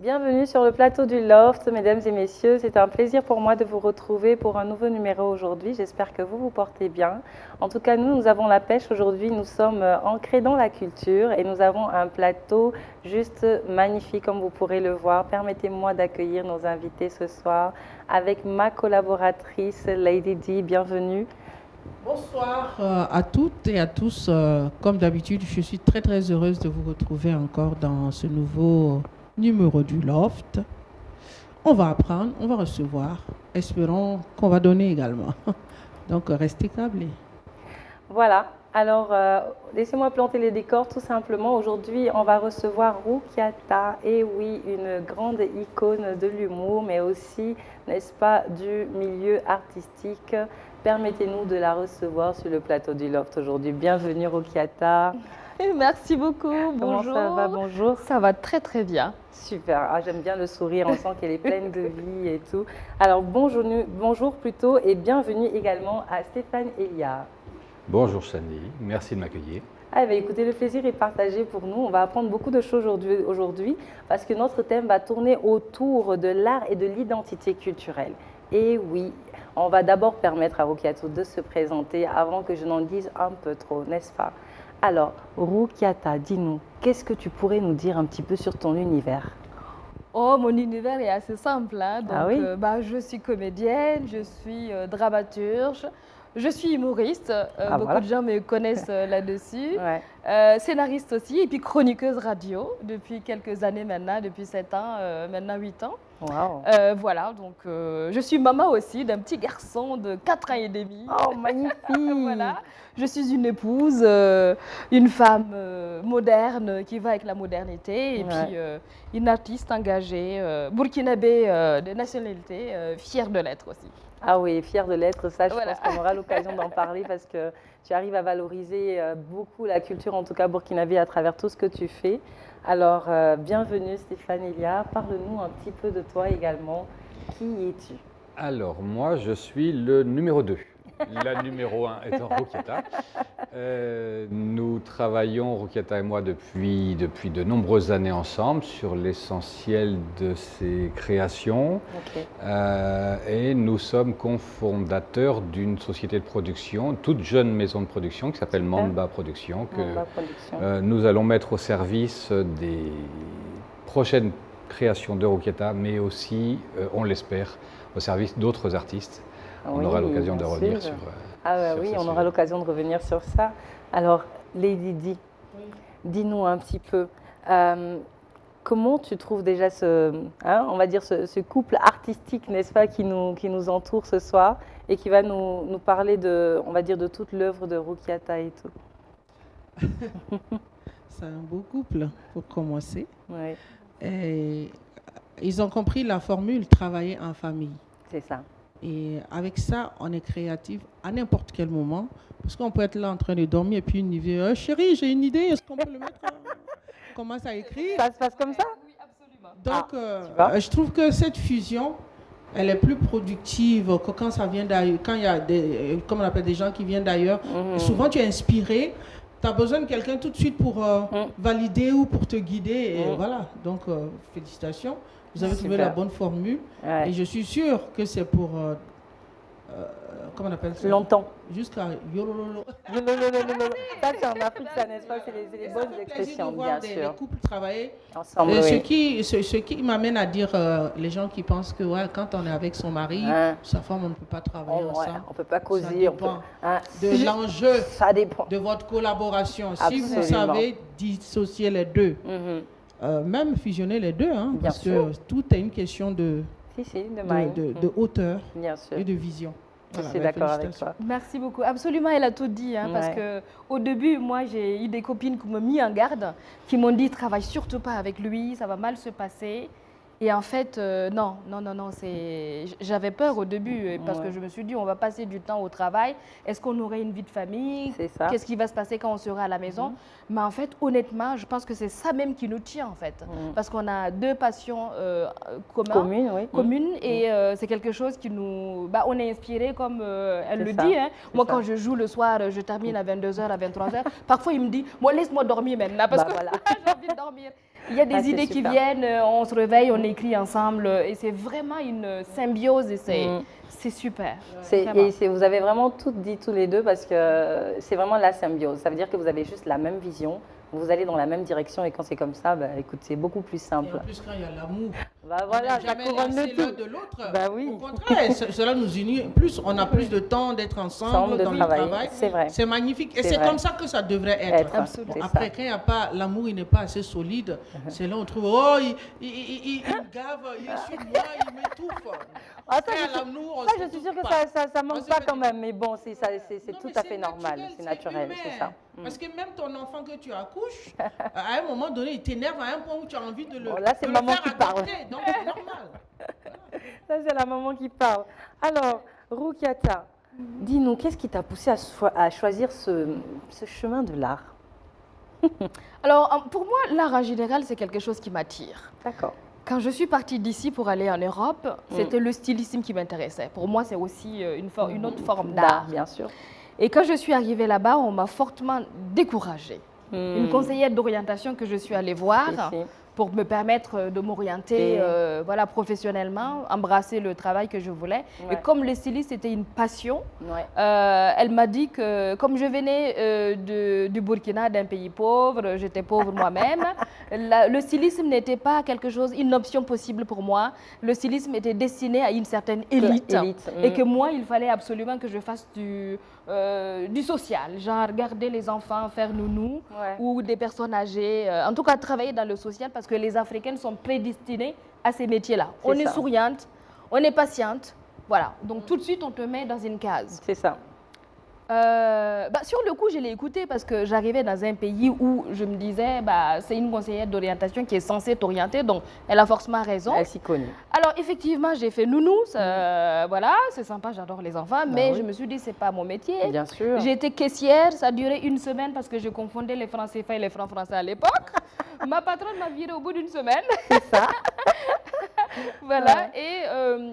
Bienvenue sur le plateau du Loft, mesdames et messieurs. C'est un plaisir pour moi de vous retrouver pour un nouveau numéro aujourd'hui. J'espère que vous vous portez bien. En tout cas, nous avons la pêche aujourd'hui. Nous sommes ancrés dans la culture et nous avons un plateau juste magnifique, comme vous pourrez le voir. Permettez-moi d'accueillir nos invités ce soir avec ma collaboratrice Lady D. Bienvenue. Bonsoir à toutes et à tous. Comme d'habitude, je suis très très heureuse de vous retrouver encore dans ce nouveau numéro du Loft. On va apprendre, on va recevoir. Espérons qu'on va donner également. Donc, restez câblés. Voilà. Alors, laissez-moi planter les décors tout simplement. Aujourd'hui, on va recevoir Rukiata, et oui, une grande icône de l'humour, mais aussi, n'est-ce pas, du milieu artistique. Permettez-nous de la recevoir sur le plateau du Loft aujourd'hui. Bienvenue Rukiata. Merci beaucoup. Comment Bonjour. ça va? Bonjour. Ça va très très bien. Super. Ah, j'aime bien le sourire. On sent qu'elle est pleine de vie et tout. Alors bonjour plutôt et bienvenue également à Stéphane Elia. Bonjour Sandy, merci de m'accueillir. Ah, bah, écoutez, le plaisir est partagé pour nous. On va apprendre beaucoup de choses aujourd'hui parce que notre thème va tourner autour de l'art et de l'identité culturelle. Et oui, on va d'abord permettre à Rukiata de se présenter avant que je n'en dise un peu trop, n'est-ce pas? Alors, Rukiata, dis-nous, qu'est-ce que tu pourrais nous dire un petit peu sur ton univers? Oh, mon univers est assez simple. Hein. Donc, Ah oui? je suis comédienne, je suis dramaturge, je suis humoriste. Beaucoup voilà. de gens me connaissent là-dessus. Ouais. Scénariste aussi, et puis chroniqueuse radio depuis quelques années maintenant, depuis 7 ans, maintenant 8 ans. Wow. Voilà, donc je suis maman aussi d'un petit garçon de 4 ans et demi. Oh, magnifique! Voilà, je suis une épouse, une femme moderne qui va avec la modernité et puis une artiste engagée, burkinabé de nationalité, fière de l'être aussi. Ah oui, fière de l'être, ça je Voilà. pense qu'on aura l'occasion d'en parler parce que tu arrives à valoriser beaucoup la culture, en tout cas burkinabé, à travers tout ce que tu fais. Alors, bienvenue Stéphane Elia, parle-nous un petit peu de toi également. Qui es-tu? Alors moi je suis le numéro 2, la numéro 1 étant Rukiata. Nous travaillons, Rukiata et moi, depuis de nombreuses années ensemble sur l'essentiel de ses créations. Ok. Et nous sommes cofondateurs d'une société de production, toute jeune maison de production qui s'appelle Mamba Productions, Mamba Production. nous allons mettre au service des prochaines créations de Rukiata, mais aussi, on l'espère, au service d'autres artistes. On Oui, aura l'occasion de bien revenir sûr. sur Oui, ce on aura sujet. l'occasion de revenir sur ça. Alors, Lady D, dis-nous un petit peu, comment tu trouves déjà on va dire ce couple artistique, n'est-ce pas, qui nous entoure ce soir et qui va nous parler on va dire, de toute l'œuvre de Rukiata et tout. C'est un beau couple pour commencer. Oui, Et ils ont compris la formule travailler en famille. c'est ça. Et avec ça, on est créatif à n'importe quel moment. Parce qu'on peut être là en train de dormir et puis une idée, chérie, j'ai une idée, est-ce qu'on peut le mettre? On commence à écrire. Ça se passe comme ça? Oui, absolument. Donc, je trouve que cette fusion, elle est plus productive que quand ça vient d'ailleurs. Quand il y a comme on appelle des gens qui viennent d'ailleurs, souvent tu es inspiré, tu as besoin de quelqu'un tout de suite pour valider ou pour te guider. Et voilà, donc félicitations. Vous avez trouvé Super. la bonne formule. Ouais. Et je suis sûre que c'est pour, comment on appelle ça? Longtemps. Jusqu'à Yorololo. Ça, c'est en Afrique, ça, n'est-ce pas? C'est les bonnes expressions, bien Des sûr. couples travailler. Ensemble, Ce qui m'amène à dire, les gens qui pensent que quand on est avec son mari, sa femme, on ne peut pas travailler ensemble. On ne peut pas Ça causer. dépend de l'enjeu Ça dépend. de votre collaboration. Si Absolument. vous savez dissocier les deux, Mhm. même fusionner les deux, Bien parce sûr. que tout est une question de de hauteur Bien sûr. et de vision. Je Voilà, suis ben, d'accord avec félicitations. toi. Merci beaucoup. Absolument, elle a tout dit. Parce qu'au début, moi, j'ai eu des copines qui m'ont mis en garde, qui m'ont dit, travaille surtout pas avec lui, ça va mal se passer. Et en fait, non, j'avais peur au début parce que je me suis dit, on va passer du temps au travail. Est-ce qu'on aurait une vie de famille? C'est ça. Qu'est-ce qui va se passer quand on sera à la maison? Mais en fait, honnêtement, je pense que c'est ça même qui nous tient en fait. Parce qu'on a deux passions communes et c'est quelque chose qui nous... on est inspiré comme elle le dit. Hein. Moi, quand je joue le soir, je termine à 22h, à 23h. Parfois, il me dit, moi, laisse-moi dormir maintenant parce que j'ai envie de dormir. Il y a des c'est idées qui super. viennent, on se réveille, on écrit ensemble et c'est vraiment une symbiose et c'est super. Vraiment. Vous avez vraiment tout dit tous les deux parce que c'est vraiment la symbiose. Ça veut dire que vous avez juste la même vision, vous allez dans la même direction et quand c'est comme ça, bah, écoute, c'est beaucoup plus Et simple. en plus, quand il y a l'amour, Bah voilà, on ça n'est jamais couronne lassé le l'un tout. de l'autre. Bah oui. Au contraire, cela nous unit. Plus, on a plus de temps d'être ensemble De dans le travailler, travail. c'est vrai. C'est magnifique. Et C'est c'est vrai. comme ça que ça devrait être. Absolument. Bon, C'est après, ça. quand il n'y a pas l'amour, il n'est pas assez solide. C'est là où on trouve, oh, il me gave, il est sur moi, il m'étouffe. Ah, Quand il y a l'amour, on ça, se je suis sûre retrouve que pas. ça manque Moi, pas je quand veux même, mais bon, c'est Non, tout mais à fait normal, c'est naturel, humain. c'est ça. Parce que même ton enfant que tu accouches, à un moment donné, il t'énerve à un point où tu as envie de le, Bon, là, c'est de le maman faire qui parle. adopter. Donc, c'est normal. Ça, c'est la maman qui parle. Alors, Roukiata, dis-nous, qu'est-ce qui t'a poussé à choisir ce chemin de l'art? Alors, pour moi, l'art en général, c'est quelque chose qui m'attire. D'accord. Quand je suis partie d'ici pour aller en Europe, c'était le stylisme qui m'intéressait. Pour moi, c'est aussi une autre forme d'art. Bien sûr. Et quand je suis arrivée là-bas, on m'a fortement découragée. Une conseillère d'orientation que je suis allée voir Ici. pour me permettre de m'orienter voilà, professionnellement, embrasser le travail que je voulais. Ouais. Et comme le stylisme était une passion, Ouais. elle m'a dit que comme je venais du Burkina, d'un pays pauvre, j'étais pauvre moi-même, le stylisme n'était pas quelque chose, une option possible pour moi. Le stylisme était destiné à une certaine élite. Et que moi, il fallait absolument que je fasse du social, genre garder les enfants, faire nounou, Ouais. ou des personnes âgées, en tout cas travailler dans le social parce que les Africaines sont prédestinées à ces métiers-là. C'est On est ça. souriante, on est patiente, voilà. Donc tout de suite, on te met dans une case. C'est ça. Sur le coup, je l'ai écouté parce que j'arrivais dans un pays où je me disais, c'est une conseillère d'orientation qui est censée t'orienter, donc elle a forcément raison. Elle s'y connaît. Alors effectivement, j'ai fait nounou, voilà, c'est sympa, j'adore les enfants, mais oui. je me suis dit, c'est pas mon métier. Bien sûr. J'ai été caissière, ça a duré une semaine parce que je confondais les francs CFA et les francs français à l'époque. Ma patronne m'a virée au bout d'une semaine. C'est ça. Voilà, et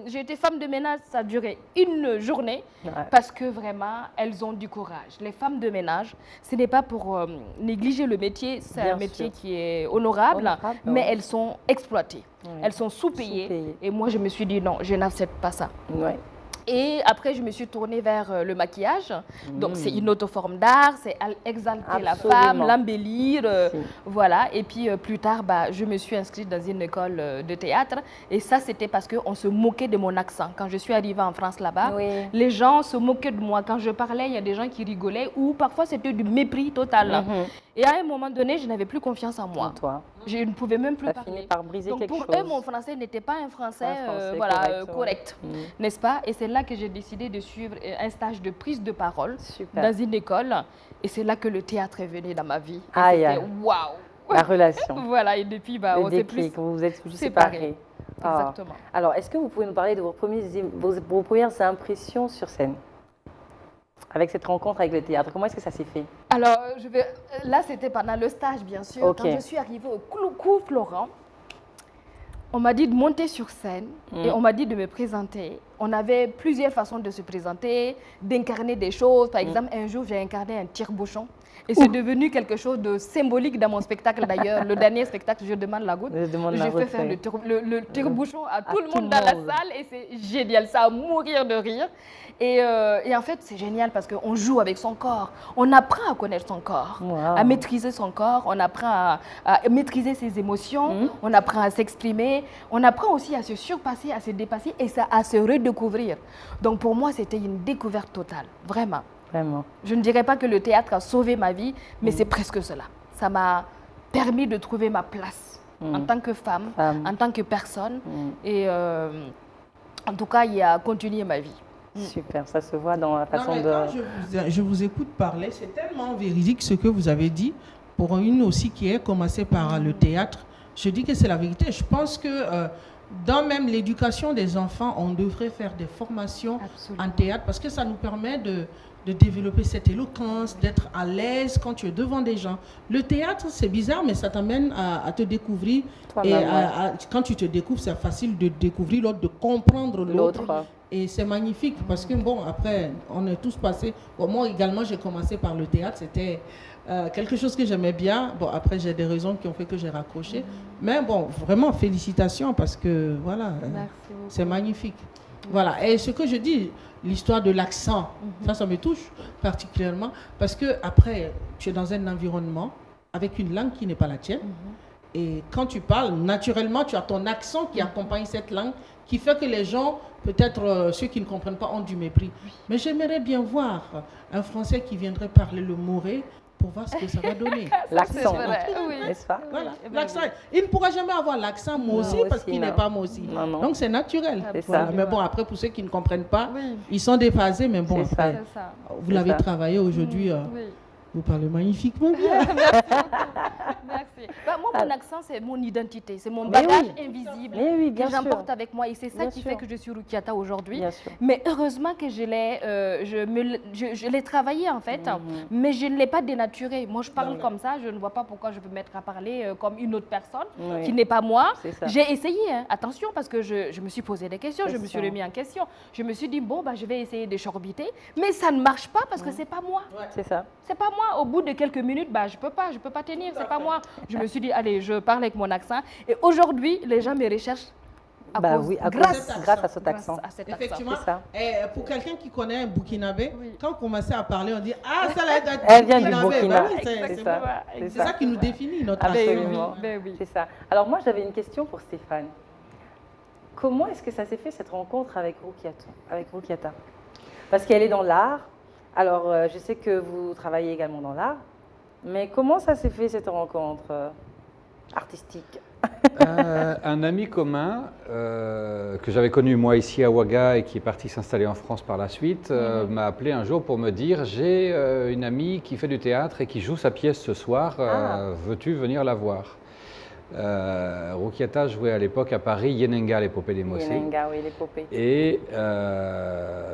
j'ai été femme de ménage, ça a duré une journée, parce que vraiment, elles ont du courage. Les femmes de ménage, ce n'est pas pour négliger le métier, c'est Bien un métier sûr. qui est honorable, mais oui. elles sont exploitées, Oui. elles sont sous-payées. Sous-payées. Et moi, je me suis dit non, je n'accepte pas ça. Ouais. Et après, je me suis tournée vers le maquillage. Donc, c'est une autre forme d'art, c'est exalter la Absolument. femme, l'embellir. Si. Voilà. Et puis, plus tard, je me suis inscrite dans une école de théâtre. Et ça, c'était parce qu'on se moquait de mon accent. Quand je suis arrivée en France là-bas, Oui. les gens se moquaient de moi. Quand je parlais, il y a des gens qui rigolaient ou parfois, c'était du mépris total. Et à un moment donné, je n'avais plus confiance en moi. Toi. Je ne pouvais même plus Ça parler. finit par briser Donc quelque pour chose. eux, mon français n'était pas un français, correct, correct, n'est-ce pas? Et c'est là que j'ai décidé de suivre un stage de prise de parole Super. dans une école. Et c'est là que le théâtre est venu dans ma vie. Et Aïe, c'était aïe. waouh! La relation. Voilà, et depuis, Le on s'est plus déclic, vous vous êtes séparés. séparés. Ah. Exactement. Alors, est-ce que vous pouvez nous parler de vos premières impressions sur scène avec cette rencontre avec le théâtre? Comment est-ce que ça s'est fait? Alors, là, c'était pendant le stage, bien sûr. Ok. Quand je suis arrivée au cours Florent, on m'a dit de monter sur scène et on m'a dit de me présenter. On avait plusieurs façons de se présenter, d'incarner des choses. Par exemple, un jour, j'ai incarné un tire-bouchon. Et c'est devenu quelque chose de symbolique dans mon spectacle d'ailleurs. Le dernier spectacle, Je demande la goutte. Je demande la J'ai fait goutte, faire oui. le tire-bouchon à tout le monde dans la salle et c'est génial. Ça a mourir de rire. Et en fait, c'est génial parce qu'on joue avec son corps. On apprend à connaître son corps, Wow. à maîtriser son corps. On apprend à maîtriser ses émotions. On apprend à s'exprimer. On apprend aussi à se surpasser, à se dépasser et à se redécouvrir. Donc pour moi, c'était une découverte totale, vraiment. Vraiment. Je ne dirais pas que le théâtre a sauvé ma vie, mais c'est presque cela. Ça m'a permis de trouver ma place en tant que femme, en tant que personne. Et en tout cas, il a continué ma vie. Super, ça se voit dans la façon Non, mais de... quand je vous écoute parler, c'est tellement véridique ce que vous avez dit. Pour une aussi qui est commencé par le théâtre, je dis que c'est la vérité. Je pense que dans même l'éducation des enfants, on devrait faire des formations en théâtre parce que ça nous permet de développer cette éloquence, d'être à l'aise quand tu es devant des gens. Le théâtre, c'est bizarre, mais ça t'amène à te découvrir. Et quand tu te découvres, c'est facile de découvrir l'autre, de comprendre l'autre. Et c'est magnifique parce que, bon, après, on est tous passés. Bon, moi également, j'ai commencé par le théâtre. C'était quelque chose que j'aimais bien. Bon, après, j'ai des raisons qui ont fait que j'ai raccroché. Mais bon, vraiment, félicitations parce que, voilà, c'est magnifique. Voilà. Et ce que je dis, l'histoire de l'accent, ça me touche particulièrement parce que, après, tu es dans un environnement avec une langue qui n'est pas la tienne. Et quand tu parles, naturellement, tu as ton accent qui accompagne cette langue, qui fait que les gens, peut-être ceux qui ne comprennent pas, ont du mépris. Mais j'aimerais bien voir un Français qui viendrait parler le moré pour voir ce que ça va donner. L'accent, Oui. n'est-ce pas? Voilà, l'accent. Il ne pourra jamais avoir l'accent Mossi parce qu'il n'est pas Mossi. Donc c'est naturel. Voilà. Mais bon, après, pour ceux qui ne comprennent pas, ils sont déphasés, mais bon, après, vous l'avez travaillé aujourd'hui. Vous parlez magnifiquement bien. Merci. Bah, moi, mon accent, c'est mon identité. C'est mon bagage invisible que j'emporte avec moi. Et c'est ça qui fait que je suis Roukiata aujourd'hui. Mais heureusement que je l'ai travaillé, en fait. Mais je ne l'ai pas dénaturé. Moi, je parle comme ça. Je ne vois pas pourquoi je peux me mettre à parler comme une autre personne qui n'est pas moi. J'ai essayé, hein. Attention, parce que je me suis posé des questions. Je me suis remis en question. Je me suis dit, bon, bah, je vais essayer de chorbiter. Mais ça ne marche pas parce que c'est pas moi. C'est ça. C'est pas moi. Au bout de quelques minutes, bah, je peux pas tenir, c'est pas moi. Je me suis dit, allez, je parle avec mon accent. Et aujourd'hui, les gens me recherchent grâce à cet accent. Effectivement. Et pour quelqu'un qui connaît un Burkinabé, quand on commençait à parler, on dit, ah, ça là, elle vient du Burkina. C'est ça qui nous définit, notre accent. Absolument. C'est ça. Alors moi, j'avais une question pour Stéphane. Comment est-ce que ça s'est fait, cette rencontre avec Roukiata? Parce qu'elle est dans l'art. Alors, je sais que vous travaillez également dans l'art, mais comment ça s'est fait, cette rencontre artistique? Un ami commun que j'avais connu moi ici à Ouaga et qui est parti s'installer en France par la suite m'a appelé un jour pour me dire, j'ai une amie qui fait du théâtre et qui joue sa pièce ce soir, veux-tu venir la voir? Roukiata jouait à l'époque à Paris Yenenga, l'épopée des Mossé. Yenenga, oui, l'épopée. Et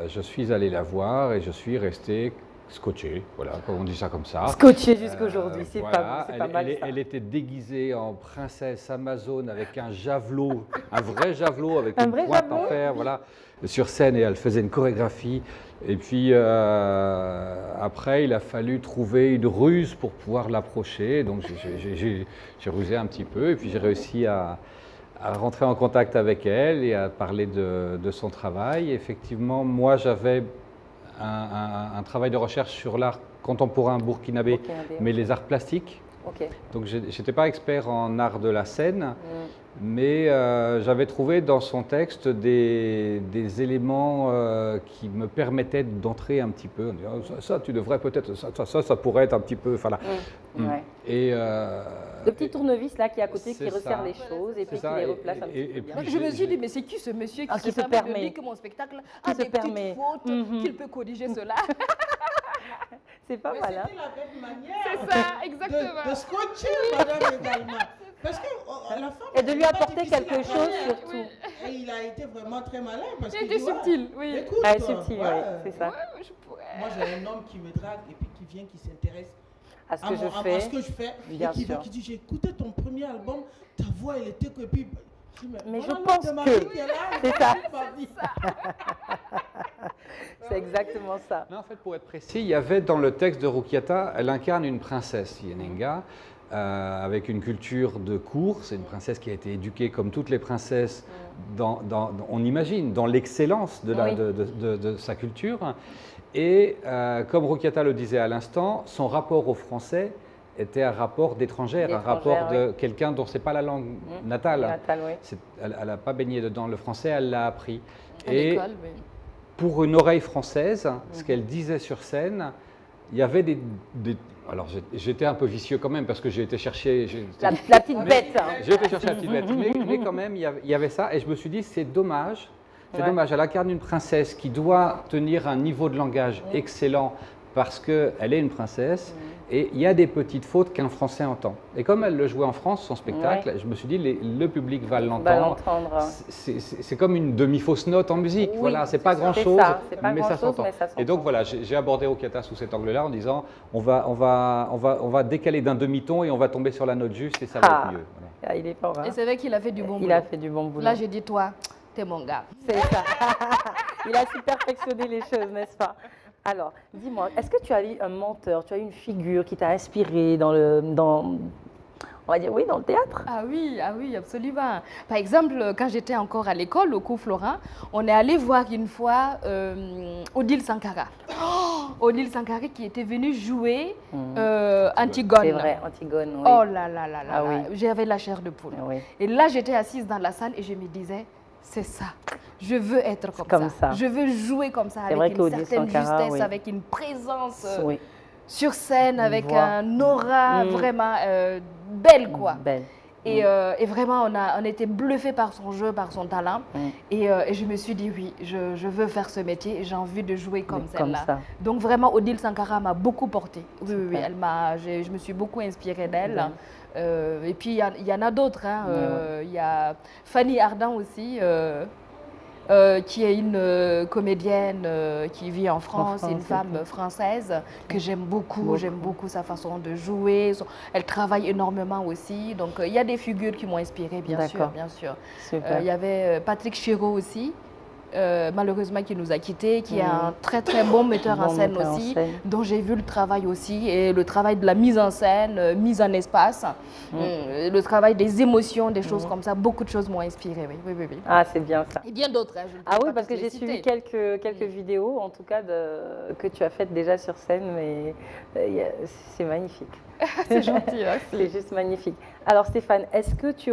je suis allé la voir et je suis resté scotché, voilà, on dit ça comme ça. Scotché jusqu'aujourd'hui, c'est voilà. pas mal ça. Elle était déguisée en princesse amazone avec un javelot, un vrai javelot avec une pointe en fer, voilà, sur scène, et elle faisait une chorégraphie. Et puis après, il a fallu trouver une ruse pour pouvoir l'approcher. Donc j'ai rusé un petit peu et puis j'ai réussi à rentrer en contact avec elle et à parler de son travail. Et effectivement, moi j'avais un travail de recherche sur l'art contemporain burkinabé, mais les arts plastiques. Donc je n'étais pas expert en art de la scène, mais j'avais trouvé dans son texte des éléments qui me permettaient d'entrer un petit peu. Ça, tu devrais peut-être, ça pourrait être un petit peu. Voilà. Et le petit tournevis là qui est à côté, qui resserre les choses et puis qui les replace un petit peu. Je me suis dit, mais c'est qui ce monsieur qui se permet de dire que mon spectacle a des petites fautes, qu'il peut corriger cela? C'est pas mal, hein? C'était la belle manière. C'est ça, exactement. De scotcher, madame, également. Parce que la femme. Et de lui apporter quelque chose, surtout. Et il a été vraiment très malin. Parce il était subtil, oui. Écoute, subtil, oui, c'est ça. Moi, j'ai un homme qui me drague et puis qui vient, qui s'intéresse à ce que je fais. Et qui dit, j'ai écouté ton premier album, ta voix, elle était que. Puis, mais je pense que c'est ça. C'est exactement ça. Non, en fait, pour être précis, il y avait dans le texte de Roukiata, elle incarne une princesse, Yenenga, avec une culture de cour. C'est une princesse qui a été éduquée comme toutes les princesses, on imagine, dans l'excellence de sa culture. Et comme Roukiata le disait à l'instant, son rapport aux Français était un rapport d'étrangère, un rapport de quelqu'un dont ce n'est pas la langue natale. Elle n'a pas baigné dedans. Le français, elle l'a appris. Et pour une oreille française, ce qu'elle disait sur scène, il y avait alors j'étais un peu vicieux quand même parce que j'ai été chercher... La petite bête. J'ai été chercher la petite bête. Mais quand même, il y avait ça. Et je me suis dit, c'est dommage. C'est dommage. Elle incarne une princesse qui doit tenir un niveau de langage excellent parce qu'elle est une princesse. Et il y a des petites fautes qu'un Français entend. Et comme elle le jouait en France, son spectacle, je me suis dit, le public va l'entendre. C'est comme une demi-fausse note en musique. Voilà, c'est pas grand-chose, mais ça s'entend. Et donc voilà, j'ai abordé Roukiata sous cet angle-là en disant, on va décaler d'un demi-ton et on va tomber sur la note juste et ça va être mieux. Voilà. Il est fort, hein. Et c'est vrai qu'il a fait du bon boulot. Il a fait du bon boulot. Là, j'ai dit, toi, t'es mon gars. C'est ça. Il a su perfectionner les choses, n'est-ce pas? Alors, dis-moi, est-ce que tu as eu un menteur, tu as eu une figure qui t'a inspiré on va dire oui, dans le théâtre? Ah oui, absolument. Par exemple, quand j'étais encore à l'école, au cours Florent, on est allé voir une fois Odile Sankara. Odile Sankara qui était venue jouer Antigone. C'est vrai, Antigone, oui. Oh là là là là, Ah là. oui. J'avais la chair de poule. Oui. Et là, j'étais assise dans la salle et je me disais, c'est ça. Je veux être comme ça. Je veux jouer comme ça, vrai avec une qu'Odile certaine Sankara, justesse, oui. avec une présence Oui. sur scène, avec voix. un aura vraiment belle, quoi. Belle. Et vraiment, on était bluffés par son jeu, par son talent. Et je me suis dit, oui, je veux faire ce métier et j'ai envie de jouer comme celle-là. ça. Donc vraiment, Odile Sankara m'a beaucoup portée. Oui, oui, oui, je me suis beaucoup inspirée d'elle. Et puis, il y en a d'autres. Hein. Il y a Fanny Ardant aussi, qui est une comédienne qui vit en France, une femme française que j'aime beaucoup. J'aime beaucoup sa façon de jouer. Elle travaille énormément aussi. Donc, il y a des figures qui m'ont inspirée, bien sûr. Bien sûr. Il y avait Patrick Chéreau aussi. Malheureusement qui nous a quittés, qui est un très très bon metteur en scène aussi, dont j'ai vu le travail aussi, et le travail de la mise en scène, mise en espace, le travail des émotions, des choses comme ça, beaucoup de choses m'ont inspiré, oui. Ah, c'est bien ça. Et bien d'autres. Hein, ah oui, parce que j'ai suivi quelques vidéos, en tout cas, que tu as faites déjà sur scène, mais c'est magnifique. C'est gentil, hein, c'est juste magnifique. Alors Stéphane, est-ce que tu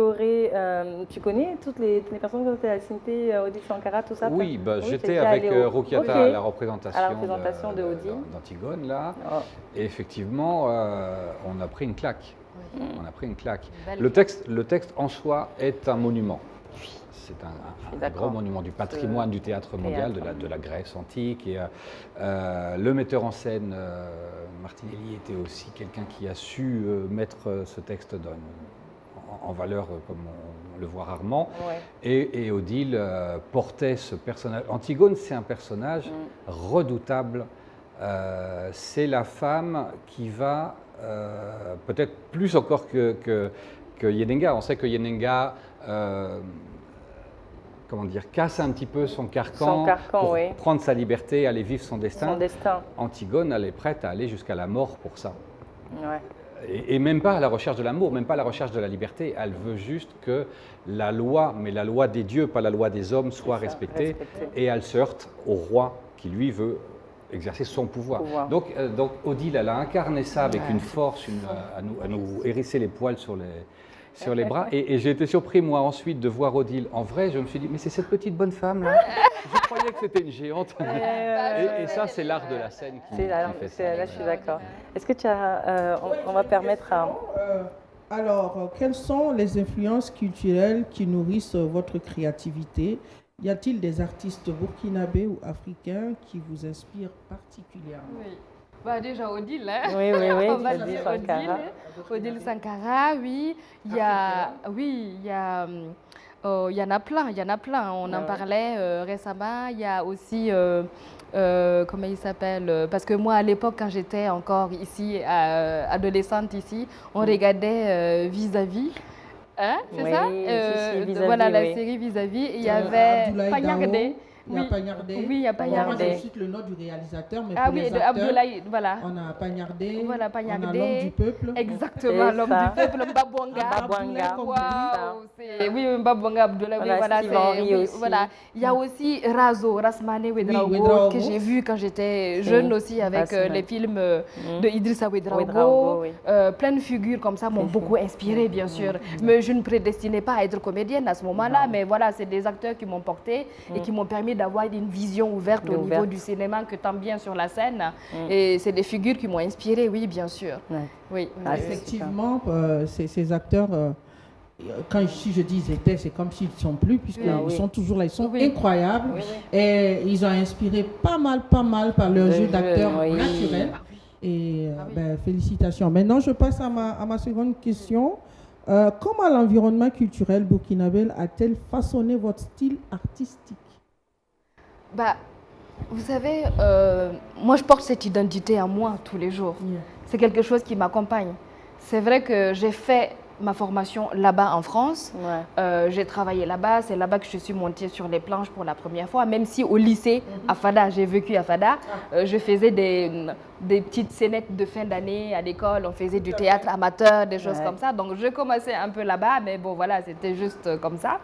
connais toutes les personnes qui ont été assistées, Odile Sankara, tout ça? Oui, j'étais avec Rokiata à la représentation d'Antigone, là. Oh. Et effectivement, on a pris une claque. Oui. On a pris une claque. Le texte en soi est un monument. C'est un gros monument du patrimoine du théâtre mondial, de la Grèce antique. Et, le metteur en scène, Martinelli, était aussi quelqu'un qui a su mettre ce texte en valeur, comme on le voit rarement. Ouais. Et Odile portait ce personnage. Antigone, c'est un personnage redoutable. C'est la femme qui va, peut-être plus encore que Yenenga. On sait que Yenenga casse un petit peu son carcan pour prendre sa liberté, aller vivre son destin. Antigone, elle est prête à aller jusqu'à la mort pour ça. Ouais. Et même pas à la recherche de l'amour, même pas à la recherche de la liberté. Elle veut juste que la loi, mais la loi des dieux, pas la loi des hommes, soit respectée. Et elle se heurte au roi qui, lui, veut exercer son pouvoir. Donc Odile, elle a incarné ça avec une force, à nous hérisser les poils sur les bras. Et j'ai été surpris, moi, ensuite, de voir Odile. En vrai, je me suis dit, mais c'est cette petite bonne femme-là. Je croyais que c'était une géante. Et ça, c'est l'art de la scène qui fait ça. Là, je suis d'accord. Est-ce que tu as... on va permettre à... Alors, quelles sont les influences culturelles qui nourrissent votre créativité? Y a-t-il des artistes burkinabés ou africains qui vous inspirent particulièrement? Oui. Déjà Odile, hein? Oui, on va dire Odile Sankara, oui. Il y en a plein. On en parlait récemment. Il y a aussi, comment il s'appelle? Parce que moi, à l'époque, quand j'étais encore ici, adolescente ici, on regardait Vis-à-vis. Hein, c'est ça? Voilà, la série Vis-à-vis. Il y avait Pagnardé. Il y a Pagnardé. Oui, il y a Pagnardé. Moi, je cite le nom du réalisateur, mais pour les acteurs, Abdoulaye, voilà. On a Pagnardé, voilà, on a l'homme du peuple. Exactement, l'homme du peuple, Mbabwanga. Oui, Mbabwanga Abdoulaye, voilà. Voilà. Il y a aussi Rasmane Ouedraogo, que j'ai vu quand j'étais jeune aussi, avec les films de Idrissa Ouedraogo. Plein de figures comme ça m'ont beaucoup inspiré, bien sûr. Mais je ne prédestinais pas à être comédienne à ce moment-là, mais voilà, c'est des acteurs qui m'ont portée et qui m'ont permis d'avoir une vision ouverte au niveau du cinéma que tant bien sur la scène. Et c'est des figures qui m'ont inspiré, oui, bien sûr. Oui. Effectivement, ces acteurs, si je dis ils étaient, c'est comme s'ils ne sont plus, puisqu'ils sont toujours là, ils sont incroyables. Et ils ont inspiré pas mal par leur jeu d'acteur naturel. Et félicitations. Maintenant, je passe à ma seconde question. Comment l'environnement culturel burkinabé a-t-il façonné votre style artistique? Vous savez, moi je porte cette identité en moi tous les jours. C'est quelque chose qui m'accompagne. C'est vrai que j'ai fait ma formation là-bas en France. Ouais. J'ai travaillé là-bas, c'est là-bas que je suis montée sur les planches pour la première fois, même si au lycée, à Fada, j'ai vécu à Fada, je faisais des petites scénettes de fin d'année à l'école, on faisait du théâtre amateur, des choses comme ça. Donc je commençais un peu là-bas, mais bon voilà, c'était juste comme ça.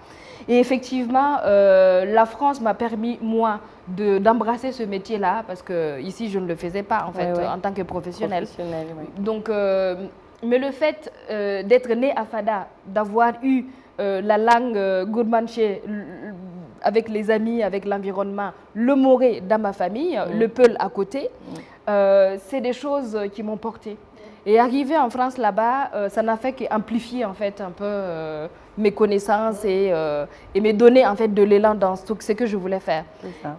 Et effectivement, la France m'a permis, moi, d'embrasser ce métier-là, parce que ici je ne le faisais pas en fait, en tant que professionnelle. Donc, mais le fait d'être née à Fada, d'avoir eu la langue gourmanché avec les amis, avec l'environnement, le moré dans ma famille, le peul à côté, c'est des choses qui m'ont portée. Et arriver en France là-bas, ça n'a fait qu'amplifier en fait un peu mes connaissances et me donner en fait de l'élan dans ce que je voulais faire.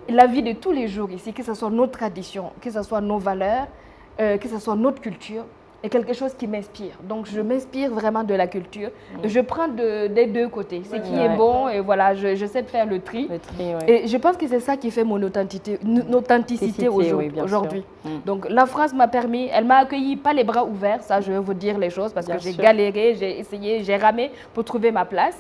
La vie de tous les jours ici, que ce soit nos traditions, que ce soit nos valeurs, que ce soit notre culture, est quelque chose qui m'inspire. Donc je m'inspire vraiment de la culture. Je prends des deux côtés, ce qui est bon et voilà, je sais faire le tri. Et je pense que c'est ça qui fait mon authenticité aujourd'hui. Donc la France m'a permis, elle m'a accueilli pas les bras ouverts, ça je veux vous dire les choses parce que j'ai galéré, j'ai essayé, j'ai ramé pour trouver ma place.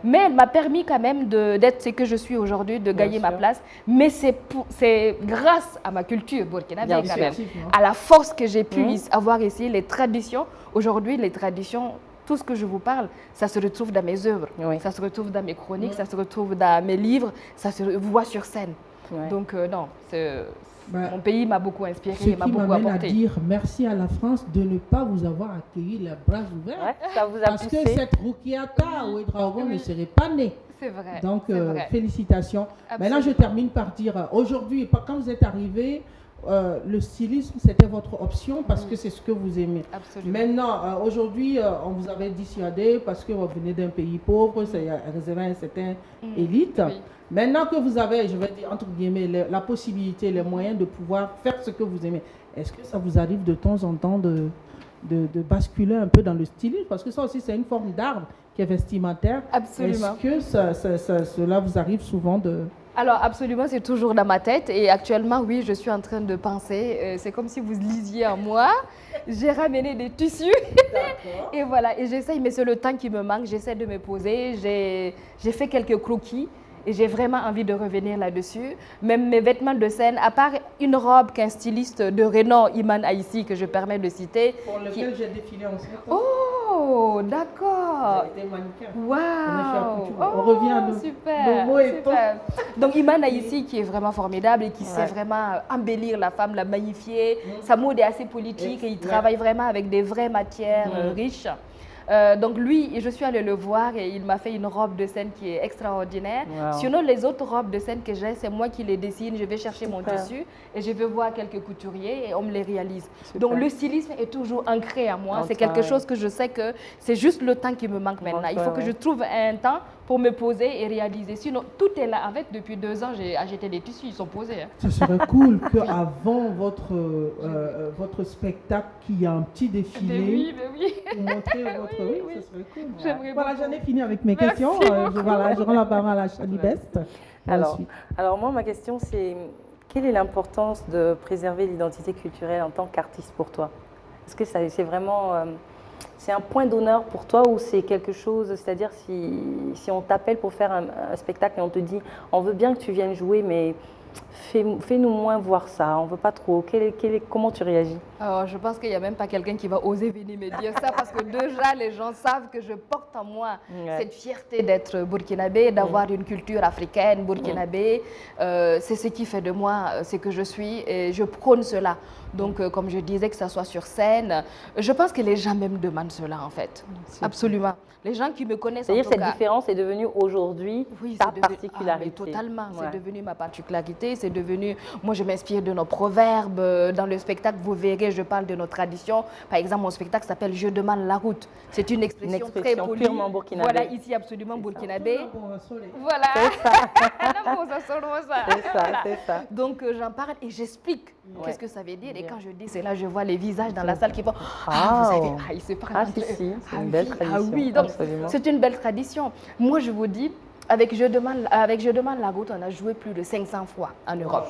Mais elle m'a permis quand même d'être ce que je suis aujourd'hui, de gagner ma place. Mais c'est grâce à ma culture burkinabé quand même, à la force que j'ai pu avoir ici, les traditions. Aujourd'hui, les traditions, tout ce que je vous parle, ça se retrouve dans mes œuvres, ça se retrouve dans mes chroniques, ça se retrouve dans mes livres, ça se voit sur scène. Donc non, mon pays m'a beaucoup inspiré, m'a beaucoup apporté. Ce qui m'amène à dire merci à la France de ne pas vous avoir accueilli les bras ouverts. Ça vous a parce poussé. que cette Rukiata ou Ouedraogo ne serait pas née. C'est vrai. Donc félicitations. Maintenant, je termine par dire, aujourd'hui, quand vous êtes arrivé, le stylisme, c'était votre option parce que c'est ce que vous aimez. Absolument. Maintenant, aujourd'hui, on vous avait dissuadé parce que vous venez d'un pays pauvre, c'est réservé à une certaine élite. Maintenant que vous avez, je vais dire entre guillemets, la possibilité, les moyens de pouvoir faire ce que vous aimez, est-ce que ça vous arrive de temps en temps de basculer un peu dans le stylisme? Parce que ça aussi, c'est une forme d'art qui est vestimentaire. Absolument. Est-ce que cela vous arrive souvent de... Alors absolument, c'est toujours dans ma tête et actuellement, oui, je suis en train de penser, c'est comme si vous lisiez en moi, j'ai ramené des tissus et voilà, et j'essaye, mais c'est le temps qui me manque, j'essaie de me poser, j'ai fait quelques croquis et j'ai vraiment envie de revenir là-dessus. Même mes vêtements de scène, à part une robe qu'un styliste de renom, Iman Aïssi, que je permets de citer. Pour lequel j'ai défilé en septembre. Oh, d'accord. J'ai été mannequin. Waouh. On revient à nos mots et super. Donc Iman Aïssi qui est vraiment formidable et qui sait vraiment embellir la femme, la magnifier. Sa mode est assez politique et il travaille vraiment avec des vraies matières riches. Donc lui, je suis allée le voir et il m'a fait une robe de scène qui est extraordinaire. Sinon, les autres robes de scène que j'ai, c'est moi qui les dessine. Je vais chercher mon tissu et je vais voir quelques couturiers et on me les réalise. Donc le stylisme est toujours ancré à moi. C'est quelque chose que je sais que c'est juste le temps qui me manque maintenant. Il faut que je trouve un temps pour me poser et réaliser. Sinon, tout est là. En fait, depuis 2 ans, j'ai acheté des tissus, ils sont posés. Ce serait cool qu'avant votre spectacle, qu'il y ait un petit défilé pour montrer votre... Oui, ce serait cool. Voilà, j'en ai fini avec mes questions. Je rends la parole à Chani Best. Alors moi, ma question, c'est quelle est l'importance de préserver l'identité culturelle en tant qu'artiste pour toi? Est-ce que c'est vraiment... c'est un point d'honneur pour toi ou c'est quelque chose, c'est-à-dire si on t'appelle pour faire un spectacle et on te dit on veut bien que tu viennes jouer mais fais-nous moins voir ça, on ne veut pas trop, comment tu réagis? Alors, je pense qu'il n'y a même pas quelqu'un qui va oser venir me dire ça parce que déjà les gens savent que je porte en moi cette fierté d'être burkinabé, d'avoir une culture africaine, burkinabé. C'est ce qui fait de moi ce que je suis et je prône cela. Donc, comme je disais, que ça soit sur scène, je pense que les gens même demandent cela en fait. Absolument. Les gens qui me connaissent en tout cas. C'est-à-dire cette différence est devenue aujourd'hui ta particularité. Ah, mais totalement, c'est devenu ma particularité, c'est devenu... Moi, je m'inspire de nos proverbes. Dans le spectacle, vous verrez, je parle de nos traditions. Par exemple, mon spectacle s'appelle « Je demande la route ». C'est une expression très polie. Purement burkinabé. Voilà, ici, absolument burkinabé. Voilà. C'est ça. Donc, j'en parle et j'explique qu'est-ce que ça veut dire. Et quand je dis cela, je vois les visages dans la salle qui font « Ah, vous savez, ils se parlent entre eux. » C'est une belle tradition. Ah oui, donc c'est une belle tradition. Moi, je vous dis, avec Je demande la route, on a joué plus de 500 fois en Europe.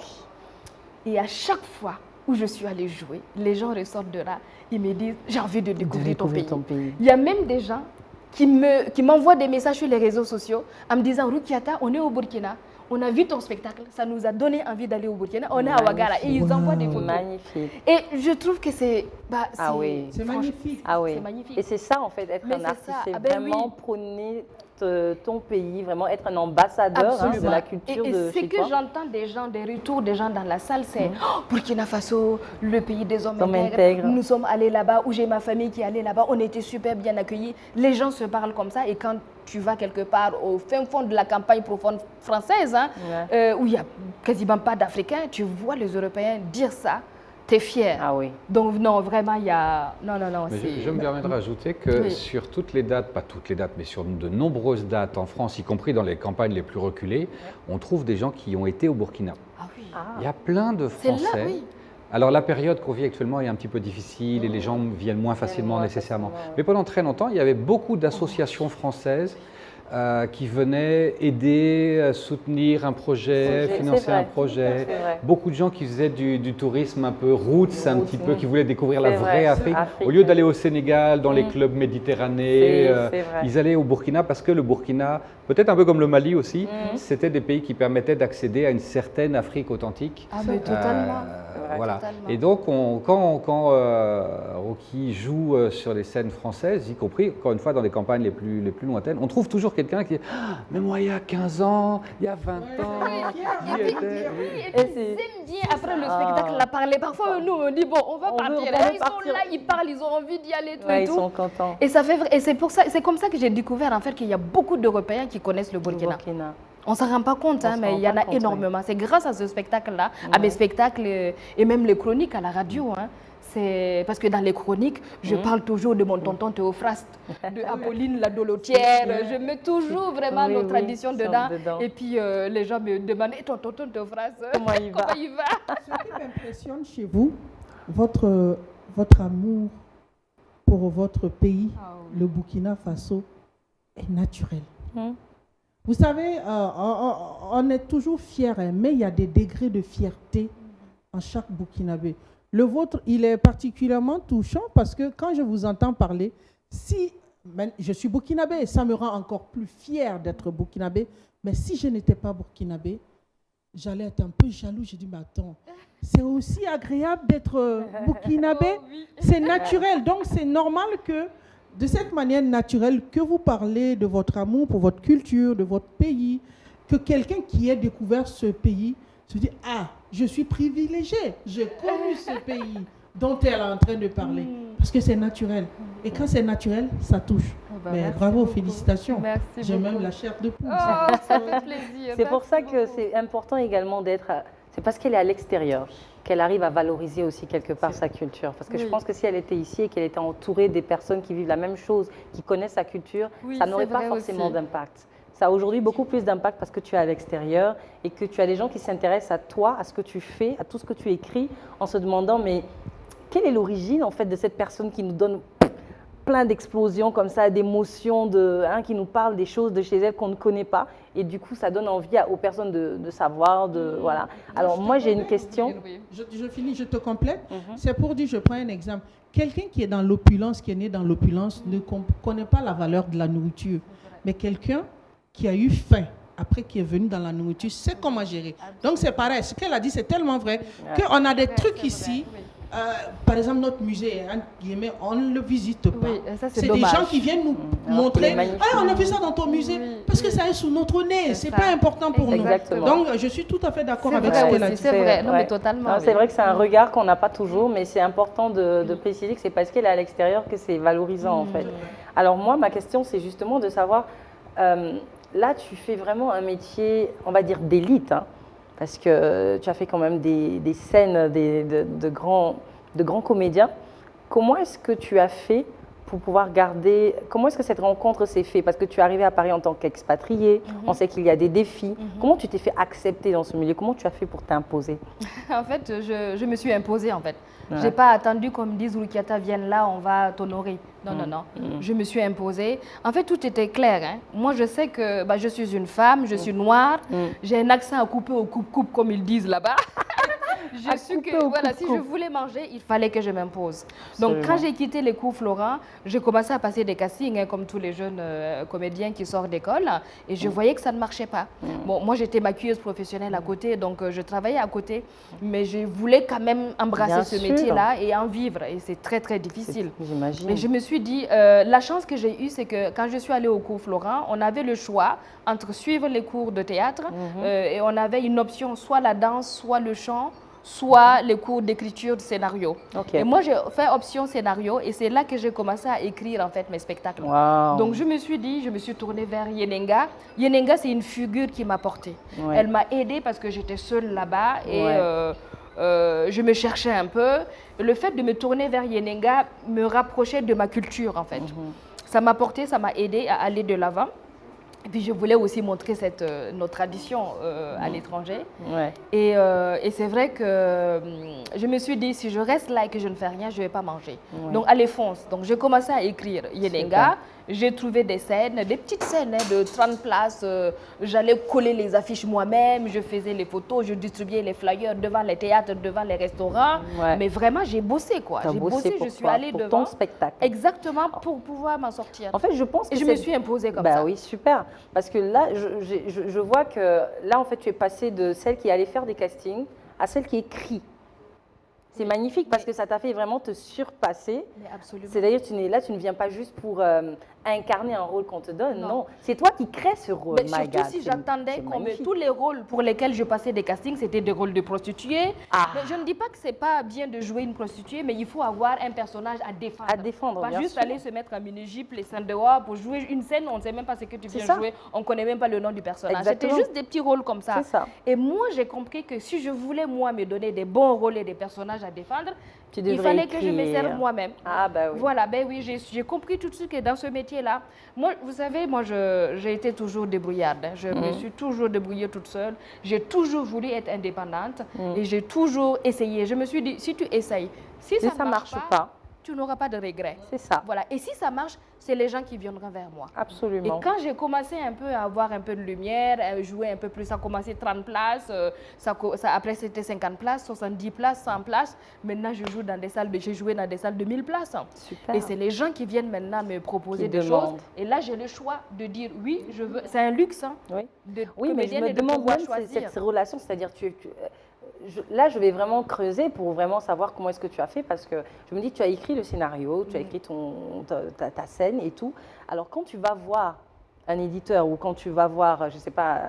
Et à chaque fois où je suis allée jouer, les gens ressortent de là, ils me disent, j'ai envie de découvrir ton pays. Il y a même des gens qui m'envoient des messages sur les réseaux sociaux en me disant « Rukiata, on est au Burkina, on a vu ton spectacle, ça nous a donné envie d'aller au Burkina, on est à Ouaggara. » Et ils envoient des photos. Magnifique. Et je trouve que c'est... c'est magnifique. Ah oui. C'est magnifique. Et c'est ça, en fait, être un artiste, c'est vraiment prôner ton pays, vraiment être un ambassadeur de la culture de chez toi. Et ce que j'entends des retours des gens dans la salle, c'est Burkina Faso, le pays des hommes intègres. Nous sommes allés là-bas, où j'ai ma famille qui est allée là-bas, on était super bien accueillis. Les gens se parlent comme ça, et quand tu vas quelque part au fin fond de la campagne profonde française, où il n'y a quasiment pas d'Africains, tu vois les Européens dire ça. T'es fier. Ah oui. Donc non, vraiment, il y a... Non. Mais je me permets de rajouter que sur toutes les dates, pas toutes les dates, mais sur de nombreuses dates en France, y compris dans les campagnes les plus reculées, on trouve des gens qui ont été au Burkina. Ah oui. Il y a plein de Français. C'est là, oui. Alors la période qu'on vit actuellement est un petit peu difficile et les gens viennent moins facilement nécessairement. Mais pendant très longtemps, il y avait beaucoup d'associations françaises qui venaient aider, soutenir un projet, financer un projet. Beaucoup de gens qui faisaient du tourisme un peu roots, un petit peu, qui voulaient découvrir la vraie Afrique. Au lieu d'aller au Sénégal, dans les clubs méditerranéens, ils allaient au Burkina parce que le Burkina, peut-être un peu comme le Mali aussi, c'était des pays qui permettaient d'accéder à une certaine Afrique authentique. Ah mais totalement. Voilà. Totalement. Et donc, quand Rocky joue sur les scènes françaises, y compris, encore une fois, dans les campagnes les plus lointaines, on trouve toujours quelqu'un qui dit « Mais moi, il y a 15 ans, il y a 20 ans, j'y étais. » Et puis, samedi, après le spectacle, on a parlé. Parfois, nous, on dit « Bon, on va partir. » Ils sont là, ils parlent, ils ont envie d'y aller, tout et tout. Ils sont contents. Et c'est comme ça que j'ai découvert, en fait, qu'il y a beaucoup d'Européens qui connaissent le Burkina. On ne s'en rend pas compte, mais il y en a énormément. C'est grâce à ce spectacle-là, à mes spectacles et même les chroniques à la radio. C'est parce que dans les chroniques, je parle toujours de mon tonton Théophraste, de Apolline la Dolotière. Je mets toujours vraiment nos traditions dedans. Et puis les gens me demandent « ton tonton Théophraste, comment il va ?» Ce qui m'impressionne chez vous, votre amour pour votre pays, le Burkina Faso, est naturel. Vous savez, on est toujours fiers, mais il y a des degrés de fierté en chaque Burkinabé. Le vôtre, il est particulièrement touchant parce que quand je vous entends parler, je suis Burkinabé et ça me rend encore plus fier d'être Burkinabé, mais si je n'étais pas Burkinabé, j'allais être un peu jaloux. Je dis, mais attends, c'est aussi agréable d'être Burkinabé, c'est naturel, donc c'est normal que de cette manière naturelle que vous parlez de votre amour pour votre culture, de votre pays, que quelqu'un qui ait découvert ce pays se dit « Ah, je suis privilégié, j'ai connu ce pays dont elle est en train de parler. » Parce que c'est naturel. Et quand c'est naturel, ça touche. Mais bravo, beaucoup. Félicitations. J'ai même la chair de poule. Oh, ça fait plaisir. C'est pour ça que c'est important également d'être... C'est parce qu'elle est à l'extérieur qu'elle arrive à valoriser aussi quelque part sa culture. Parce que je pense que si elle était ici et qu'elle était entourée des personnes qui vivent la même chose, qui connaissent sa culture, ça n'aurait pas forcément d'impact. Ça a aujourd'hui beaucoup plus d'impact parce que tu es à l'extérieur et que tu as des gens qui s'intéressent à toi, à ce que tu fais, à tout ce que tu écris, en se demandant mais quelle est l'origine en fait de cette personne qui nous donne plein d'explosions comme ça, d'émotions, qui nous parle des choses de chez elle qu'on ne connaît pas. Et du coup, ça donne envie aux personnes de savoir, voilà. Alors moi, j'ai une question. Je finis, je te complète. C'est pour dire, je prends un exemple. Quelqu'un qui est dans l'opulence, qui est né dans l'opulence, ne connaît pas la valeur de la nourriture. Mais quelqu'un qui a eu faim, après qui est venu dans la nourriture, sait comment gérer. Donc c'est pareil, ce qu'elle a dit, c'est tellement vrai qu'on a des trucs ici. Par exemple, notre musée, on ne le visite pas. C'est des gens qui viennent nous montrer « Ah, on a vu ça dans ton musée !» Parce que ça est sous notre nez, c'est pas important pour nous. Donc, je suis tout à fait d'accord avec ce qu'elle a dit. C'est vrai, non, mais totalement. C'est vrai que c'est un regard qu'on n'a pas toujours, mais c'est important de préciser que c'est parce qu'elle est à l'extérieur que c'est valorisant, en fait. Alors moi, ma question, c'est justement de savoir, là, tu fais vraiment un métier, on va dire, d'élite, parce que tu as fait quand même des scènes de grands comédiens. Comment est-ce que tu as fait pour pouvoir garder... Comment est-ce que cette rencontre s'est faite? Parce que tu es arrivé à Paris en tant qu'expatrié, on sait qu'il y a des défis. Comment tu t'es fait accepter dans ce milieu? Comment tu as fait pour t'imposer? En fait, je me suis imposée, en fait. Je n'ai pas attendu qu'on me dise « Rukiata, viens là, on va t'honorer ». Non. Je me suis imposée. En fait, tout était clair. Moi, je sais que je suis une femme, je suis noire, j'ai un accent à couper au coupe-coupe, comme ils disent là-bas. j'ai su que voilà, si je voulais manger, il fallait que je m'impose. Donc quand j'ai quitté les cours Florent, j'ai commencé à passer des castings, hein, comme tous les jeunes comédiens qui sortent d'école, et je voyais que ça ne marchait pas. Bon, moi j'étais maquilleuse professionnelle à côté, donc je travaillais à côté, mais je voulais quand même embrasser ce métier-là et en vivre, et c'est très très difficile. J'imagine. Mais je me suis dit, la chance que j'ai eue, c'est que quand je suis allée au cours Florent, on avait le choix entre suivre les cours de théâtre et on avait une option, soit la danse, soit le chant, soit les cours d'écriture de scénario. Et moi, j'ai fait option scénario et c'est là que j'ai commencé à écrire en fait mes spectacles. Donc je me suis dit, je me suis tournée vers Yenenga. Yenenga, c'est une figure qui m'a portée. Elle m'a aidée parce que j'étais seule là-bas et je me cherchais un peu. Le fait de me tourner vers Yenenga me rapprochait de ma culture en fait. Ça m'a porté, ça m'a aidé à aller de l'avant. Et puis je voulais aussi montrer notre tradition à l'étranger. Et c'est vrai que je me suis dit, si je reste là et que je ne fais rien, je ne vais pas manger. Donc allez, fonce. Donc j'ai commencé à écrire Yenenga. J'ai trouvé des scènes, des petites scènes de 30 places. J'allais coller les affiches moi-même, je faisais les photos, je distribuais les flyers devant les théâtres, devant les restaurants. Mais vraiment, j'ai bossé quoi. J'ai bossé, je suis allée devant. Ton spectacle. Exactement, pour pouvoir m'en sortir. En fait, je pense que je me suis imposée comme ça. Oui, super. Parce que là, je vois que là, en fait, tu es passée de celle qui allait faire des castings à celle qui écrit. C'est magnifique parce que ça t'a fait vraiment te surpasser. C'est-à-dire, tu ne viens pas juste pour incarner un rôle qu'on te donne. Non, c'est toi qui crées ce rôle. Mais surtout si j'attendais que tous les rôles pour lesquels je passais des castings, c'était des rôles de prostituée. Mais je ne dis pas que c'est pas bien de jouer une prostituée, mais il faut avoir un personnage à défendre. À défendre, pas juste aller se mettre en mini-jupe, les seins dehors pour jouer une scène, on ne sait même pas ce que tu viens jouer, on ne connaît même pas le nom du personnage. C'était juste des petits rôles comme ça. Et moi, j'ai compris que si je voulais, moi, me donner des bons rôles et des personnages à défendre, il fallait que je me serve moi-même. Voilà, oui, j'ai compris tout de suite que dans ce métier-là, moi, vous savez, moi, j'ai été toujours débrouillarde. Je me suis toujours débrouillée toute seule. J'ai toujours voulu être indépendante et j'ai toujours essayé. Je me suis dit, si tu essayes, si ça ne marche pas, tu n'auras pas de regrets. C'est ça. Voilà. Et si ça marche, c'est les gens qui viendront vers moi. Absolument. Et quand j'ai commencé un peu à avoir un peu de lumière, à jouer un peu plus, ça a commencé 30 places, après c'était 50 places, 70 places, 100 places. Maintenant, je joue dans des salles, j'ai joué dans des salles de 1000 places. Super. Et c'est les gens qui viennent maintenant me proposer des choses. Et là, j'ai le choix de dire oui, je veux. C'est un luxe. Oui, mais je me demande même cette relation, c'est-à-dire là, je vais vraiment creuser pour vraiment savoir comment est-ce que tu as fait parce que je me dis, tu as écrit le scénario, tu as écrit ta scène et tout. Alors, quand tu vas voir un éditeur ou quand tu vas voir, je ne sais pas,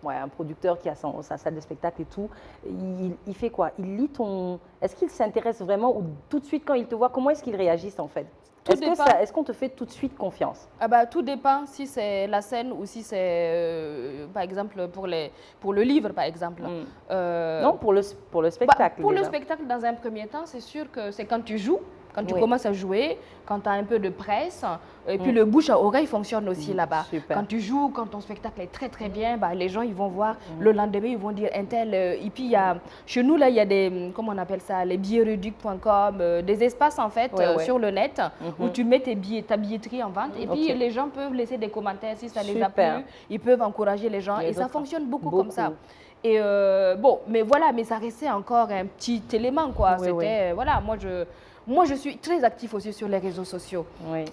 un producteur qui a sa salle de spectacle et tout, il fait quoi? Il lit ton... Est-ce qu'il s'intéresse vraiment ou tout de suite quand il te voit, comment est-ce qu'il réagisse en fait? Est-ce qu'on te fait tout de suite confiance? Tout dépend si c'est la scène ou si c'est, par exemple, pour le livre, par exemple. Non, pour le spectacle. Pour le spectacle, dans un premier temps, c'est sûr que c'est quand tu joues, quand tu commences à jouer, quand tu as un peu de presse, et puis le bouche à oreille fonctionne aussi là-bas. Quand tu joues, quand ton spectacle est très très bien, les gens ils vont voir le lendemain, ils vont dire un tel. Et puis chez nous là, il y a des, comment on appelle ça, les billetsreduc.com, des espaces en fait sur le net où tu mets ta billetterie en vente. Et puis les gens peuvent laisser des commentaires si ça les a plu, ils peuvent encourager les gens et ça fonctionne beaucoup comme ça. Et mais voilà, mais ça restait encore un petit élément quoi. C'était voilà, moi, je suis très active aussi sur les réseaux sociaux.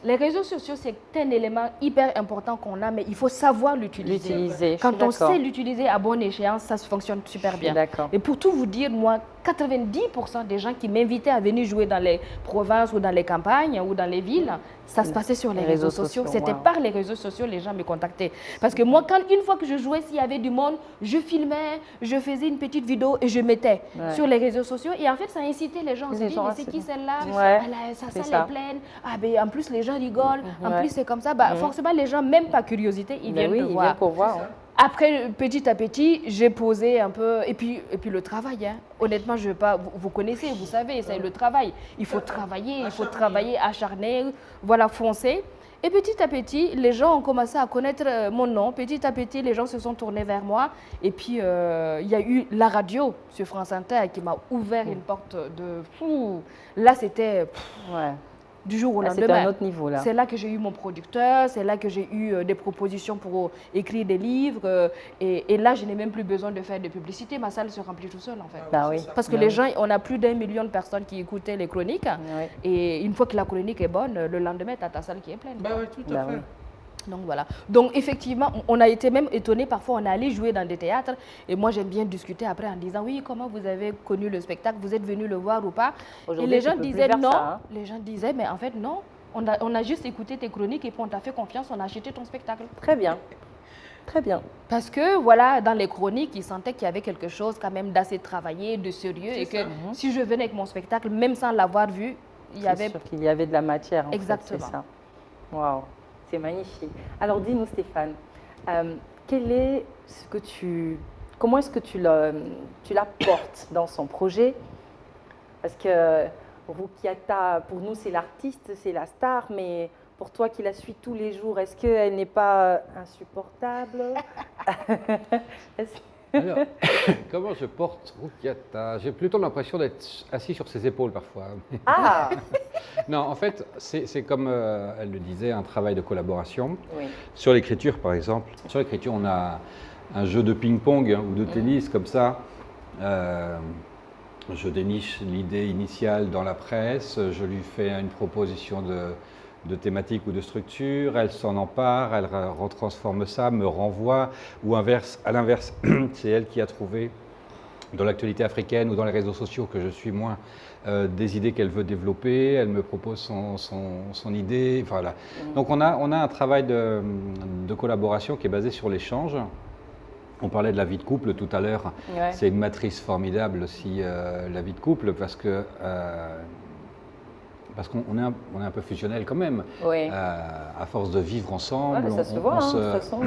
Les réseaux sociaux, c'est un élément hyper important qu'on a, mais il faut savoir l'utiliser. Quand on sait l'utiliser à bonne échéance, ça fonctionne super bien. Et pour tout vous dire, moi, 90% des gens qui m'invitaient à venir jouer dans les provinces ou dans les campagnes ou dans les villes, ça se passait sur les réseaux sociaux. C'était par les réseaux sociaux les gens me contactaient. Parce que moi, une fois que je jouais, s'il y avait du monde, je filmais, je faisais une petite vidéo et je mettais sur les réseaux sociaux. Et en fait, ça incitait les gens. On se dit, mais c'est qui celle-là? Ça est pleine. En plus, les gens rigolent. En plus, c'est comme ça. Forcément, les gens, même pas curiosité, ils viennent te voir. Pour voir. Après, petit à petit, j'ai posé un peu, et puis le travail. Honnêtement, je veux pas, vous connaissez, vous savez, c'est le travail. Il faut travailler acharné, voilà, foncer. Et petit à petit, les gens ont commencé à connaître mon nom. Petit à petit, les gens se sont tournés vers moi. Et puis, il y a eu la radio sur France Inter qui m'a ouvert une porte de fou. Là, c'était... du jour au C'était lendemain. un autre niveau là. C'est là que j'ai eu mon producteur, c'est là que j'ai eu des propositions pour écrire des livres. Et là, je n'ai même plus besoin de faire de publicité. Ma salle se remplit tout seul, en fait. Bah oui. Parce que les gens, on a plus d'1 million de personnes qui écoutaient les chroniques. Oui. Et une fois que la chronique est bonne, le lendemain, tu as ta salle qui est pleine. Bah oui, tout à Bah fait. oui. Donc voilà. Donc effectivement, on a été même étonnés. Parfois, on est allé jouer dans des théâtres. Et moi, j'aime bien discuter après en disant, oui, comment vous avez connu le spectacle? Vous êtes venu le voir ou pas? Et Aujourd'hui, les tu gens peux plus disaient faire non. ça, hein. Les gens disaient, mais en fait, non. On a juste écouté tes chroniques et puis on t'a fait confiance, on a acheté ton spectacle. Très bien. Très bien. Parce que, voilà, dans les chroniques, ils sentaient qu'il y avait quelque chose quand même d'assez travaillé, de sérieux. Et que si je venais avec mon spectacle, même sans l'avoir vu, il y C'est avait... sûr qu'il y avait de la matière. En Exactement. fait, c'est ça. Waouh, c'est magnifique. Alors dis-nous Stéphane, quel est ce que comment est-ce que tu la portes dans son projet? Parce que Rukiata, pour nous, c'est l'artiste, c'est la star, mais pour toi qui la suis tous les jours, est-ce qu'elle n'est pas insupportable? Alors, comment je porte Rukiata? J'ai plutôt l'impression d'être assis sur ses épaules parfois. Ah, Non, en fait, c'est comme elle le disait, un travail de collaboration. oui. Sur l'écriture, par exemple. Sur l'écriture, on a un jeu de ping-pong ou de tennis comme ça. Je déniche l'idée initiale dans la presse, je lui fais une proposition de thématique ou de structure, elle s'en empare, elle retransforme ça, me renvoie, ou à l'inverse, c'est elle qui a trouvé dans l'actualité africaine ou dans les réseaux sociaux que je suis moins, des idées qu'elle veut développer, elle me propose son idée, enfin, voilà. Donc on a un travail de collaboration qui est basé sur l'échange. On parlait de la vie de couple tout à l'heure, Ouais. c'est une matrice formidable aussi, la vie de couple, parce qu'on est un peu fusionnel quand même. Oui. À force de vivre ensemble, Ouais, ça se voit, hein, de toute façon.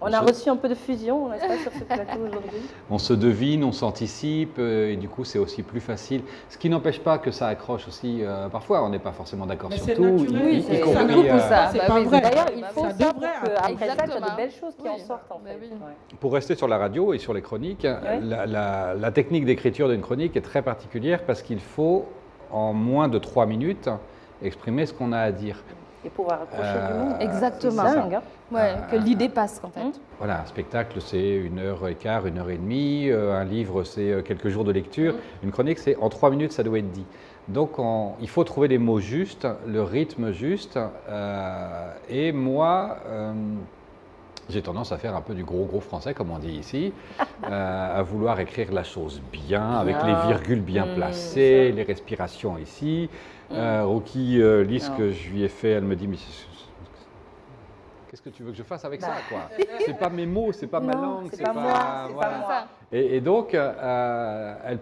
On a reçu un peu de fusion, n'est-ce pas, sur ce plateau aujourd'hui? on se devine, on s'anticipe, et du coup c'est aussi plus facile. Ce qui n'empêche pas que ça accroche aussi, parfois on n'est pas forcément d'accord Mais sur c'est tout. naturel. Oui, y c'est compris, beaucoup ça. C'est Bah pas oui, vrai. D'ailleurs, il bah faut oui. Ça ça pour devrait qu'après ça, Exactement. il y a de belles choses qui Oui. en sortent, en Bah fait. oui. Ouais. Pour rester sur la radio et sur les chroniques, la technique d'écriture d'une chronique est très particulière parce qu'il faut, en moins de 3 minutes, exprimer ce qu'on a à dire. Et pouvoir accrocher du monde. Exactement. C'est dingue, hein. Ouais, que l'idée passe, en fait. Voilà, un spectacle, c'est 1h15, 1h30. Un livre, c'est quelques jours de lecture. Une chronique, c'est en 3 minutes, ça doit être dit. Donc, il faut trouver les mots justes, le rythme juste. Et moi, j'ai tendance à faire un peu du gros français, comme on dit ici, à vouloir écrire la chose bien, avec les virgules bien placées, les respirations ici. Ruki lit ce que je lui ai fait, elle me dit, mais qu'est-ce que tu veux que je fasse avec ça, quoi? C'est pas mes mots, c'est pas ma Non, langue, c'est pas moi, c'est voilà. pas moi. Et donc, elle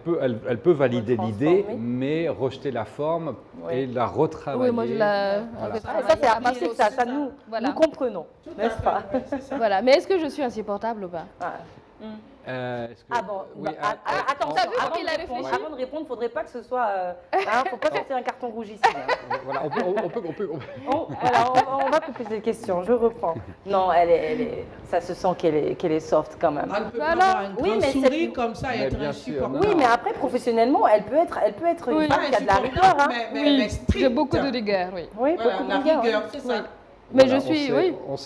peut valider l'idée, Retransformer. mais rejeter la forme Oui. et la retravailler. Oui, moi je la Voilà. Ah, ça, c'est artistique, ça nous, Voilà. nous comprenons, n'est-ce pas? Voilà. Mais est-ce que je suis insupportable ou pas? Ah. Est-ce que- Ah bon, oui, attends, T'as vu avant comme il a de répondre, réfléchi? avant de répondre, faudrait pas que ce soit, faut pas sortir un carton rouge ici. Hein. voilà, on peut- On va couper cette question, je reprends. Non, ça se sent qu'elle est soft quand même. On ne peut pas Voilà. avoir un Oui, grand mais sourire c'est- comme ça et Mais être bien sûr, insupportable. Oui, mais après, professionnellement, elle peut être une Oui. femme qui a de la rigueur. Hein. Mais stricte. J'ai beaucoup de rigueur, oui. Oui, Voilà, beaucoup la de rigueur. rigueur, Oui. c'est ça. Mais Voilà, je suis, on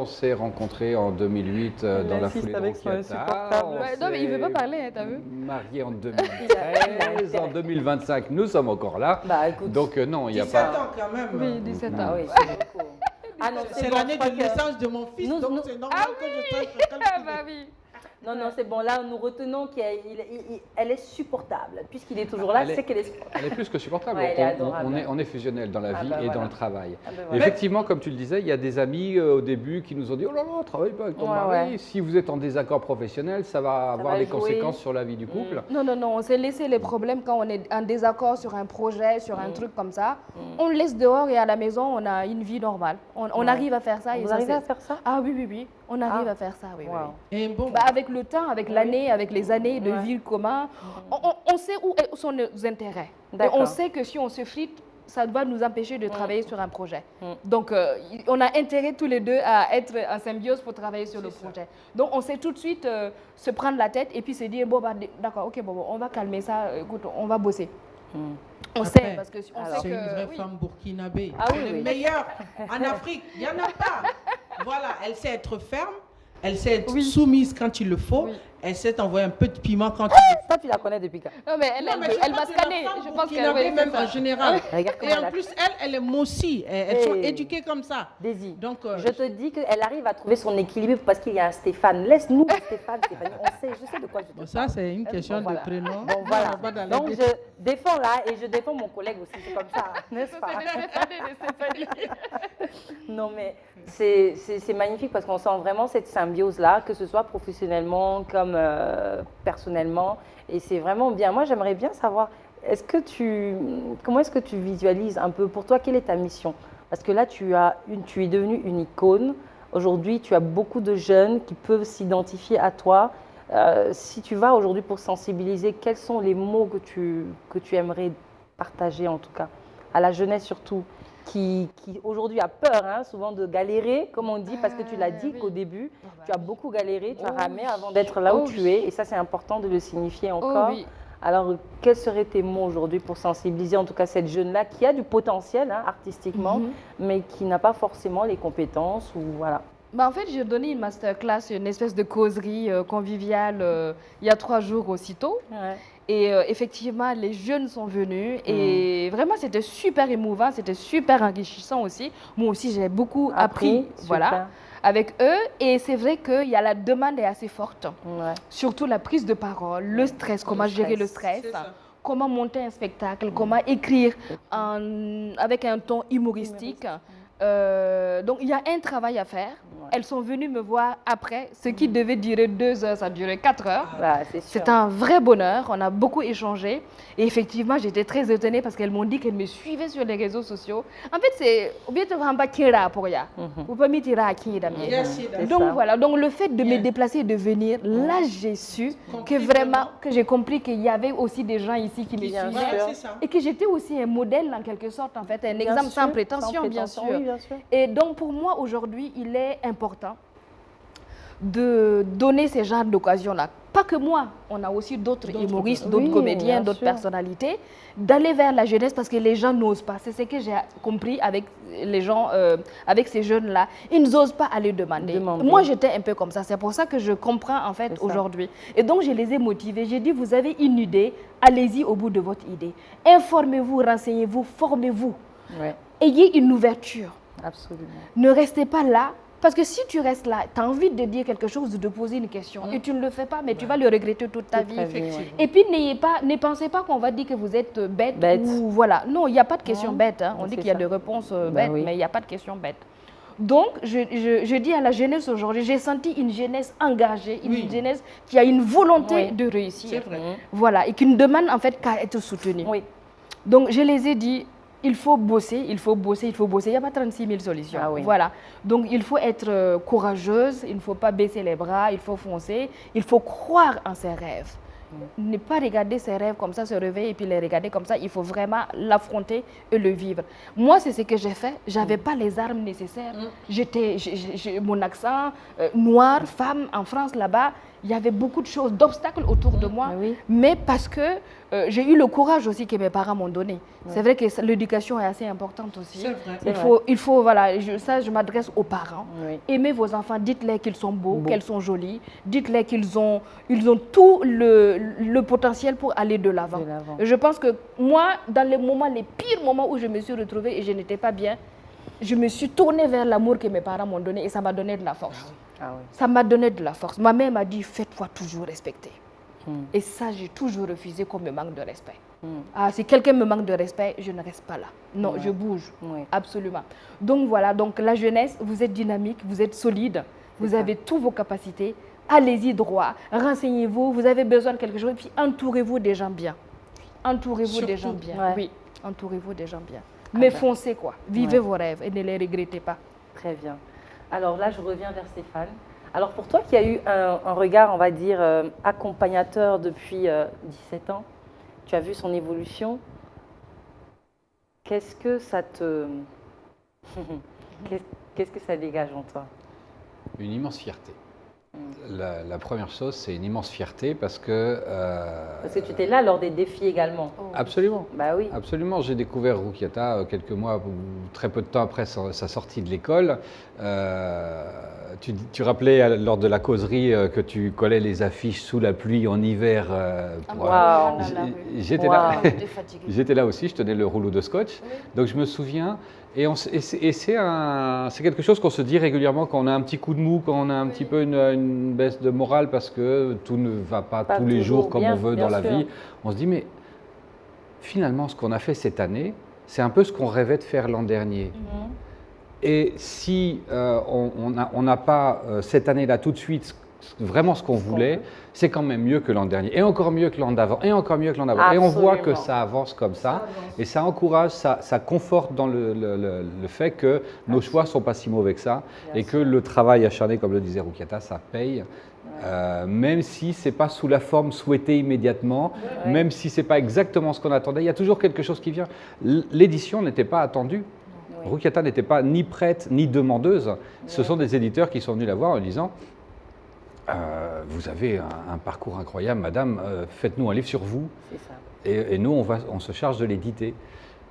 s'est rencontrés en 2008 dans la insiste foulée de avec son Rukiata. insupportable. On Ouais, non, mais il veut pas s'est parler, hein, t'as vu? mariés en Il 2013, a- en 2025, nous sommes encore là. Bah écoute. Donc non, il n'y a 17 pas... ans quand même. Oui, 17 Ah ans. oui, c'est beaucoup. Ah non, C'est bon, l'année je crois de que- naissance de mon fils, Nous- donc nous- c'est normal que je sache Ah calculer. bah oui. Non, c'est bon. Là, nous retenons qu'elle est supportable. Puisqu'il est toujours là, Elle est- c'est qu'elle est supportable. Elle est plus que supportable. Ouais, elle est adorable. On est fusionnel dans la Ah vie bah et voilà. dans le travail. Ah ben Et voilà. effectivement, comme tu le disais, il y a des amis au début qui nous ont dit « Oh là là, travaille pas avec ton Ouais, mari. ouais. Si vous êtes en désaccord professionnel, ça va avoir va des jouer. conséquences sur la vie du couple. Non, on s'est laissé les problèmes quand on est en désaccord sur un projet, sur un truc comme ça. On le laisse dehors et à la maison, on a une vie normale. On arrive à faire ça. Et Vous ça, arrivez à c'est- faire ça? Ah oui. On arrive Ah. à faire ça, oui. Wow. oui. Et bon, Bah, avec le temps, avec l'année, avec les années de Ouais. vie commun, on sait où sont nos intérêts. Et D'accord. on sait que si on se frite, ça va nous empêcher de travailler sur un projet. Mm. Donc, on a intérêt tous les deux à être en symbiose pour travailler sur le projet. Donc, on sait tout de suite se prendre la tête et puis se dire, bon, bah, d'accord, ok, bon, on va calmer ça, écoute, on va bosser. On Après, sait, parce que on alors, sait c'est que... une vraie oui. femme burkinabé. Ah oui, Elle est oui. meilleure en Afrique. Il n'y en a pas. Voilà, elle sait être ferme. Elle sait être Oui. soumise quand il le faut. Oui. Elle sait envoyer un peu de piment quand il le faut. Toi, tu la connais depuis quand? Non, mais elle, Non, mais je elle parle m'a de la scanné. femme Je pense qu'elle burkinabé, oui, même c'est ça. en général. Regarde comment Et elle en a- plus, elle est aussi. Elles sont éduquées comme ça. Daisy, Donc, je te dis qu'elle arrive à trouver son équilibre parce qu'il y a un Stéphane. Laisse-nous Stéphane, Stéphanie. Je sais de quoi je te bon, parle. ça, c'est une question Bon, voilà. de prénom. Bon, voilà. On va pas dans les Donc, détails. je défends là et je défends mon collègue aussi. C'est comme ça, n'est-ce pas? Non, mais c'est magnifique parce qu'on sent vraiment cette symbiose-là, que ce soit professionnellement comme personnellement. Et c'est vraiment bien. Moi, j'aimerais bien savoir, comment est-ce que tu visualises un peu, pour toi, quelle est ta mission? Parce que là, tu es devenue une icône. Aujourd'hui, tu as beaucoup de jeunes qui peuvent s'identifier à toi. Si tu vas aujourd'hui pour sensibiliser, quels sont les mots que tu aimerais partager, en tout cas, à la jeunesse surtout, qui aujourd'hui a peur, hein, souvent de galérer, comme on dit, parce que tu l'as dit oui. qu'au début, Oh, bah tu as beaucoup galéré, tu as Oh ramé oui. avant d'être là où Oh tu oui. es, et ça c'est important de le signifier Oh encore. oui. Alors, quels seraient tes mots aujourd'hui pour sensibiliser en tout cas cette jeune-là qui a du potentiel hein, artistiquement, mais qui n'a pas forcément les compétences ou voilà. Bah, en fait, j'ai donné une masterclass, une espèce de causerie conviviale il y a 3 jours aussitôt. Ouais. Et effectivement, les jeunes sont venus et vraiment, c'était super émouvant, c'était super enrichissant aussi. Moi aussi, j'ai beaucoup appris voilà, avec eux. Et c'est vrai que la demande est assez forte, Ouais. surtout la prise de parole, le stress, comment gérer le stress. C'est ça. Comment monter un spectacle, comment écrire avec un ton humoristique. Donc, il y a un travail à faire. Ouais. Elles sont venues me voir après. Ce qui devait durer 2 heures, ça a duré 4 heures. Bah, c'est sûr. C'est un vrai bonheur. On a beaucoup échangé. Et effectivement, j'étais très étonnée parce qu'elles m'ont dit qu'elles me suivaient sur les réseaux sociaux. En fait, c'est... C'est Donc ça. voilà, donc le fait de Bien. me déplacer et de venir, là j'ai su Compris que vraiment, vraiment. que j'ai compris qu'il y avait aussi des gens ici qui me Bien suivaient. sûr. Voilà, c'est ça. Et que j'étais aussi un modèle en quelque sorte, en fait, un Bien exemple sûr, sans prétention, bien sûr. Oui, bien sûr. Et donc pour moi aujourd'hui, il est important de donner ces genres d'occasions-là. Pas que moi, on a aussi d'autres D'autres humoristes, personnes. d'autres Oui, comédiens, bien d'autres sûr. personnalités, d'aller vers la jeunesse parce que les gens n'osent pas. C'est ce que j'ai compris avec les gens, avec ces jeunes-là. Ils n'osent pas aller demander. Moi, j'étais un peu comme ça. C'est pour ça que je comprends en fait aujourd'hui. Et donc, je les ai motivés. J'ai dit, vous avez une idée, allez-y au bout de votre idée. Informez-vous, renseignez-vous, formez-vous. Ouais, Ayez une ouverture. absolument. Ne restez pas là. Parce que si tu restes là, tu as envie de dire quelque chose, de poser une question, et tu ne le fais pas, mais tu vas le regretter toute ta vie. Effectivement. Et puis, ne pensez pas qu'on va dire que vous êtes bête. Ou voilà. Non, il n'y a pas de question bête. Hein. On dit qu'il y a des réponses bêtes, mais il n'y a pas de question bête. Donc, je dis à la jeunesse aujourd'hui, j'ai senti une jeunesse engagée, une jeunesse qui a une volonté de réussir. C'est vrai. Voilà, et qui ne demande en fait qu'à être soutenue. Oui. Donc, je les ai dit, il faut bosser, il faut bosser, il faut bosser. Il n'y a pas 36 000 solutions. Ah oui. Voilà. Donc, il faut être courageuse, il ne faut pas baisser les bras, il faut foncer, il faut croire en ses rêves. Ne pas regarder ses rêves comme ça, se réveiller et puis les regarder comme ça. Il faut vraiment l'affronter et le vivre. Moi, c'est ce que j'ai fait. Je n'avais pas les armes nécessaires. Mon accent, noir, femme, en France, là-bas, il y avait beaucoup de choses, d'obstacles autour de moi. Oui. Mais parce que j'ai eu le courage aussi que mes parents m'ont donné. C'est vrai que l'éducation est assez importante aussi. C'est vrai. Il faut voilà, je m'adresse aux parents. Oui. Aimez vos enfants, dites-leur qu'ils sont beaux, qu'elles sont jolies, dites-leur qu'ils ont tout le potentiel pour aller de l'avant. De l'avant. Je pense que moi, dans les pires moments où je me suis retrouvée et je n'étais pas bien, je me suis tournée vers l'amour que mes parents m'ont donné et ça m'a donné de la force. Ah oui. Ça m'a donné de la force. Ma mère m'a dit, faites-toi toujours respecter. Et ça, j'ai toujours refusé qu'on me manque de respect. Ah, si quelqu'un me manque de respect, je ne reste pas là. Non, je bouge. Oui. Absolument. Donc voilà, donc la jeunesse, vous êtes dynamique, vous êtes solide, vous avez toutes vos capacités. Allez-y droit, renseignez-vous, vous avez besoin de quelque chose, et puis entourez-vous des gens bien. Entourez-vous des gens bien. Ouais. Oui, entourez-vous des gens bien. Mais foncez quoi, vivez vos rêves et ne les regrettez pas. Très bien. Alors là, je reviens vers Stéphane. Alors pour toi qui as eu un regard, on va dire, accompagnateur depuis 17 ans, tu as vu son évolution. Qu'est-ce que ça te... Qu'est-ce que ça dégage en toi? Une immense fierté. La première chose, c'est une immense fierté parce que... Parce que tu étais là lors des défis également. Absolument. Bah oui. Absolument. J'ai découvert Rukiata quelques mois ou très peu de temps après sa sortie de l'école. Tu rappelais lors de la causerie que tu collais les affiches sous la pluie en hiver. J'étais là aussi, je tenais le rouleau de scotch. Oui. Donc je me souviens, et c'est quelque chose qu'on se dit régulièrement quand on a un petit coup de mou, quand on a un petit peu une baisse de morale parce que tout ne va pas tous les jours comme on veut dans la vie. On se dit, mais finalement, ce qu'on a fait cette année, c'est un peu ce qu'on rêvait de faire l'an dernier. Et si on n'a pas cette année-là tout de suite vraiment ce qu'on voulait, c'est quand même mieux que l'an dernier, et encore mieux que l'an d'avant, et encore mieux que l'an d'avant. Et on voit que ça avance comme ça, et ça encourage, ça conforte dans le fait que nos choix ne sont pas si mauvais que ça, et que le travail acharné, comme le disait Rukiata, ça paye. Même si ce n'est pas sous la forme souhaitée immédiatement, même si ce n'est pas exactement ce qu'on attendait, il y a toujours quelque chose qui vient. L'édition n'était pas attendue. Rukiata n'était pas ni prête ni demandeuse. Ce sont des éditeurs qui sont venus la voir en disant vous avez un parcours incroyable, madame, faites-nous un livre sur vous. Et nous, on se charge de l'éditer.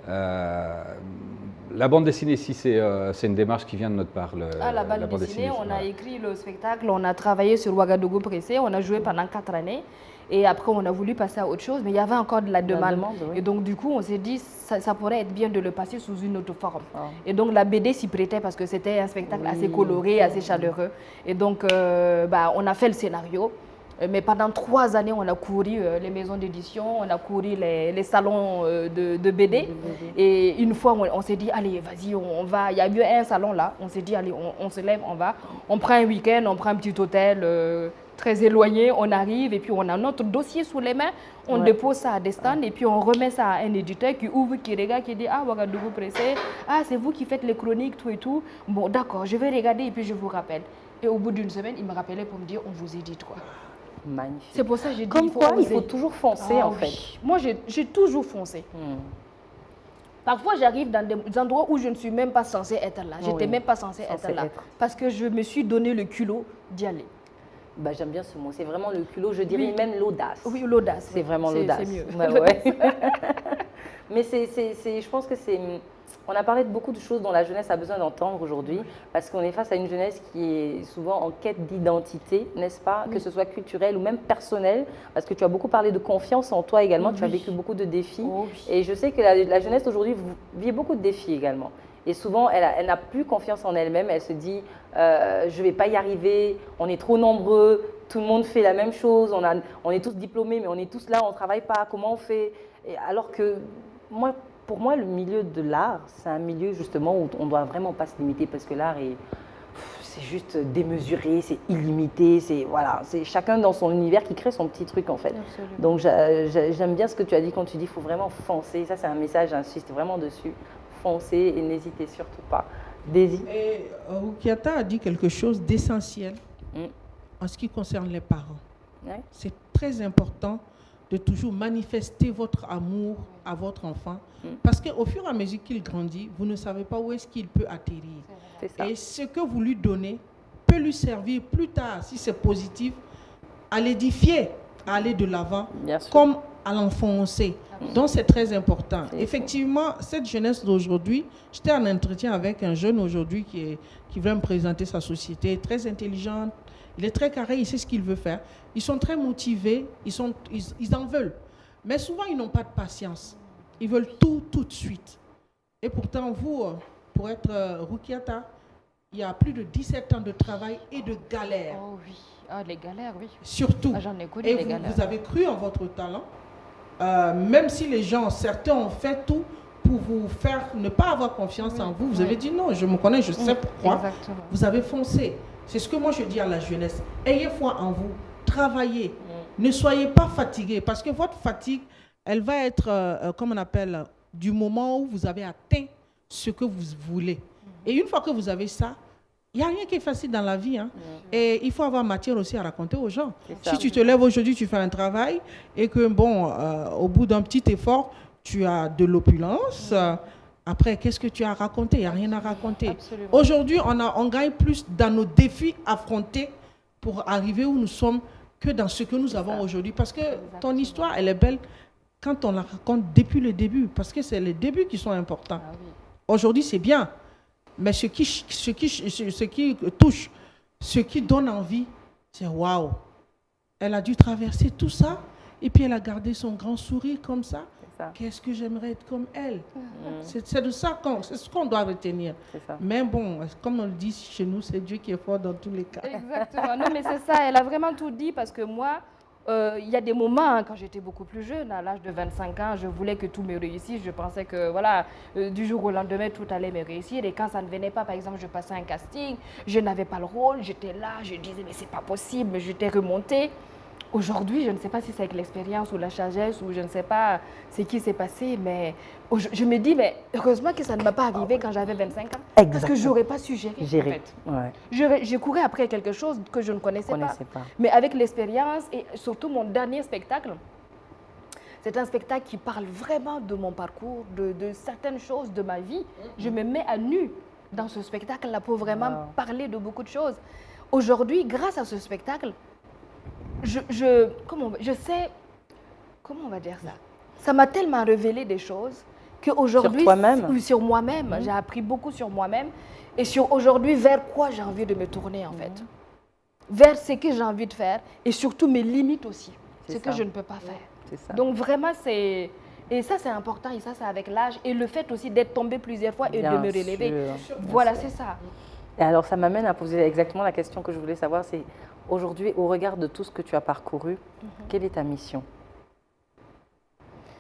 La bande dessinée, ici, c'est une démarche qui vient de notre part. La bande dessinée, on a écrit le spectacle, on a travaillé sur Ouagadougou Pressé, on a joué pendant 4 années. Et après, on a voulu passer à autre chose, mais il y avait encore de la demande. Et donc, du coup, on s'est dit, ça pourrait être bien de le passer sous une autre forme. Et donc, la BD s'y prêtait parce que c'était un spectacle assez coloré, assez chaleureux. Et donc, on a fait le scénario. Mais pendant 3 années, on a couru les maisons d'édition, on a couru les salons de BD. Et une fois, on s'est dit, allez, vas-y, on va. Il y a eu un salon là, on s'est dit, allez, on se lève, on va. On prend un week-end, on prend un petit hôtel très éloigné, on arrive et puis on a notre dossier sous les mains, on dépose ça à des stands et puis on remet ça à un éditeur qui ouvre, qui regarde, qui dit « Ah, Ouagadougou Pressé, ah, c'est vous qui faites les chroniques, tout et tout. Bon, d'accord, je vais regarder et puis je vous rappelle. » Et au bout d'une semaine, il me rappelait pour me dire « On vous édite quoi. » Magnifique. C'est pour ça que j'ai dit comme quoi, il faut toujours foncer en fait. Moi, j'ai toujours foncé. Parfois, j'arrive dans des endroits où je ne suis même pas censée être là. Je n'étais même pas censée être là. Parce que je me suis donné le culot d'y aller. Bah, j'aime bien ce mot. C'est vraiment le culot, je dirais même l'audace. Oui, l'audace. C'est vraiment l'audace. C'est mieux. Mais je pense que c'est... On a parlé de beaucoup de choses dont la jeunesse a besoin d'entendre aujourd'hui, parce qu'on est face à une jeunesse qui est souvent en quête d'identité, n'est-ce pas? Que ce soit culturelle ou même personnelle, parce que tu as beaucoup parlé de confiance en toi également, tu as vécu beaucoup de défis. Et je sais que la jeunesse aujourd'hui vit beaucoup de défis également. Et souvent, elle n'a plus confiance en elle-même, elle se dit je ne vais pas y arriver, on est trop nombreux, tout le monde fait la même chose, on est tous diplômés, mais on est tous là, on ne travaille pas, comment on fait? Alors que pour moi, le milieu de l'art, c'est un milieu justement où on ne doit vraiment pas se limiter, parce que l'art c'est juste démesuré, c'est illimité, c'est chacun dans son univers qui crée son petit truc en fait. Absolument. Donc j'aime bien ce que tu as dit quand tu dis qu'il faut vraiment foncer, ça c'est un message, j'insiste vraiment dessus. Foncez et n'hésitez surtout pas. Daisy. Et Rukiata a dit quelque chose d'essentiel en ce qui concerne les parents. C'est très important de toujours manifester votre amour à votre enfant, parce qu'au fur et à mesure qu'il grandit, vous ne savez pas où est-ce qu'il peut atterrir. Et ce que vous lui donnez peut lui servir plus tard, si c'est positif, à l'édifier, à aller de l'avant, comme à l'enfoncer. Donc c'est très important. Effectivement, cette jeunesse d'aujourd'hui, j'étais en entretien avec un jeune aujourd'hui qui veut me présenter sa société, très intelligente, il est très carré, il sait ce qu'il veut faire. Ils sont très motivés, ils en veulent. Mais souvent, ils n'ont pas de patience. Ils veulent tout de suite. Et pourtant, vous, pour être Rukiata, il y a plus de 17 ans de travail et de galères. Oh oui, les galères, oui. Surtout. J'en ai connu et les galères. Vous avez cru en votre talent. Même si certains ont fait tout pour vous faire ne pas avoir confiance en vous, vous avez dit non, je me connais, je sais pourquoi. Exactement. Vous avez foncé. C'est ce que moi je dis à la jeunesse. Ayez foi en vous, travaillez. Ne soyez pas fatigués, parce que votre fatigue, elle va être, comme on appelle, du moment où vous avez atteint ce que vous voulez. Et une fois que vous avez ça, il n'y a rien qui est facile dans la vie. Et il faut avoir matière aussi à raconter aux gens. Si tu te lèves aujourd'hui, tu fais un travail et que, au bout d'un petit effort, tu as de l'opulence, après, qu'est-ce que tu as raconté? Il n'y a rien à raconter. Aujourd'hui, on gagne plus dans nos défis affrontés pour arriver où nous sommes que dans ce que nous avons aujourd'hui. Parce que ton histoire, elle est belle quand on la raconte depuis le début, parce que c'est les débuts qui sont importants. Ah oui. Aujourd'hui, c'est bien, mais ce qui touche, ce qui donne envie, c'est waouh. Elle a dû traverser tout ça, et puis elle a gardé son grand sourire comme ça. Qu'est-ce que j'aimerais être comme elle? C'est de ça c'est ce qu'on doit retenir. Mais bon, comme on le dit chez nous, c'est Dieu qui est fort dans tous les cas. Exactement. Non, mais c'est ça. Elle a vraiment tout dit parce que moi, il y a des moments, quand j'étais beaucoup plus jeune, à l'âge de 25 ans, je voulais que tout me réussisse. Je pensais que, voilà, du jour au lendemain, tout allait me réussir. Et quand ça ne venait pas, par exemple, je passais un casting, je n'avais pas le rôle, j'étais là, je disais, mais c'est pas possible, mais j'étais remontée. Aujourd'hui, je ne sais pas si c'est avec l'expérience ou la sagesse ou je ne sais pas ce qui s'est passé, mais je me dis, mais heureusement que ça ne m'a pas arrivé quand j'avais 25 ans. Exactement. Parce que je n'aurais pas su gérer. En fait. Je courais après quelque chose que je ne connaissais pas. Mais avec l'expérience et surtout mon dernier spectacle, c'est un spectacle qui parle vraiment de mon parcours, de certaines choses de ma vie. Je me mets à nu dans ce spectacle-là pour vraiment parler de beaucoup de choses. Aujourd'hui, grâce à ce spectacle, je sais, comment on va dire ça? Ça m'a tellement révélé des choses qu'aujourd'hui, sur moi-même, j'ai appris beaucoup sur moi-même et sur aujourd'hui vers quoi j'ai envie de me tourner en fait. Vers ce que j'ai envie de faire et surtout mes limites aussi, ce que je ne peux pas faire. Donc vraiment, et ça c'est important et ça c'est avec l'âge et le fait aussi d'être tombé plusieurs fois et de me relever. Voilà, c'est ça. Et alors ça m'amène à poser exactement la question que je voulais savoir, c'est aujourd'hui, au regard de tout ce que tu as parcouru, quelle est ta mission?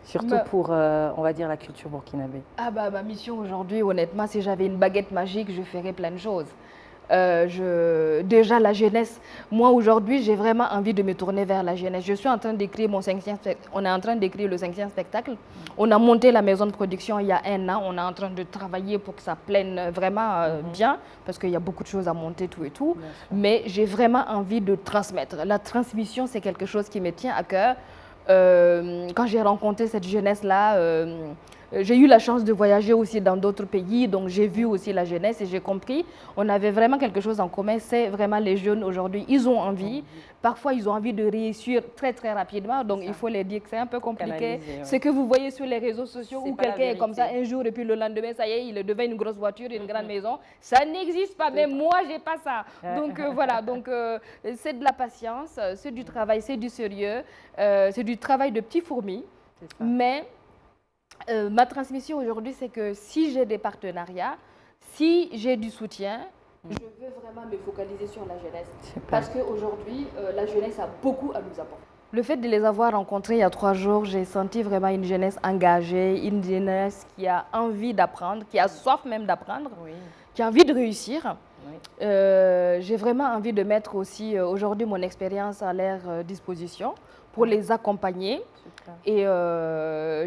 Surtout pour, on va dire, la culture burkinabé. Ah bah, ma mission aujourd'hui, honnêtement, si j'avais une baguette magique, je ferais plein de choses. Déjà, la jeunesse. Moi, aujourd'hui, j'ai vraiment envie de me tourner vers la jeunesse. Je suis en train d'écrire mon 5e spectacle. On est en train d'écrire le 5e spectacle. On a monté la maison de production il y a 1 an. On est en train de travailler pour que ça plaine vraiment bien, parce qu'il y a beaucoup de choses à monter, tout et tout. Mais j'ai vraiment envie de transmettre. La transmission, c'est quelque chose qui me tient à cœur. Quand j'ai rencontré cette jeunesse-là, j'ai eu la chance de voyager aussi dans d'autres pays, donc j'ai vu aussi la jeunesse et j'ai compris, on avait vraiment quelque chose en commun, c'est vraiment les jeunes aujourd'hui, ils ont envie, parfois ils ont envie de réussir très très rapidement, donc il faut les dire que c'est un peu compliqué. Ce que vous voyez sur les réseaux sociaux où quelqu'un est comme ça un jour et puis le lendemain, ça y est, il est devant une grosse voiture, une grande maison, ça n'existe pas, mais moi j'ai pas ça. Donc voilà, donc c'est de la patience, c'est du travail, c'est du sérieux, c'est du travail de petits fourmis, mais ma transmission aujourd'hui, c'est que si j'ai des partenariats, si j'ai du soutien, je veux vraiment me focaliser sur la jeunesse. Parce qu'aujourd'hui, la jeunesse a beaucoup à nous apporter. Le fait de les avoir rencontrés il y a 3 jours, j'ai senti vraiment une jeunesse engagée, une jeunesse qui a envie d'apprendre, qui a soif même d'apprendre, qui a envie de réussir. J'ai vraiment envie de mettre aussi aujourd'hui mon expérience à leur disposition pour les accompagner. Et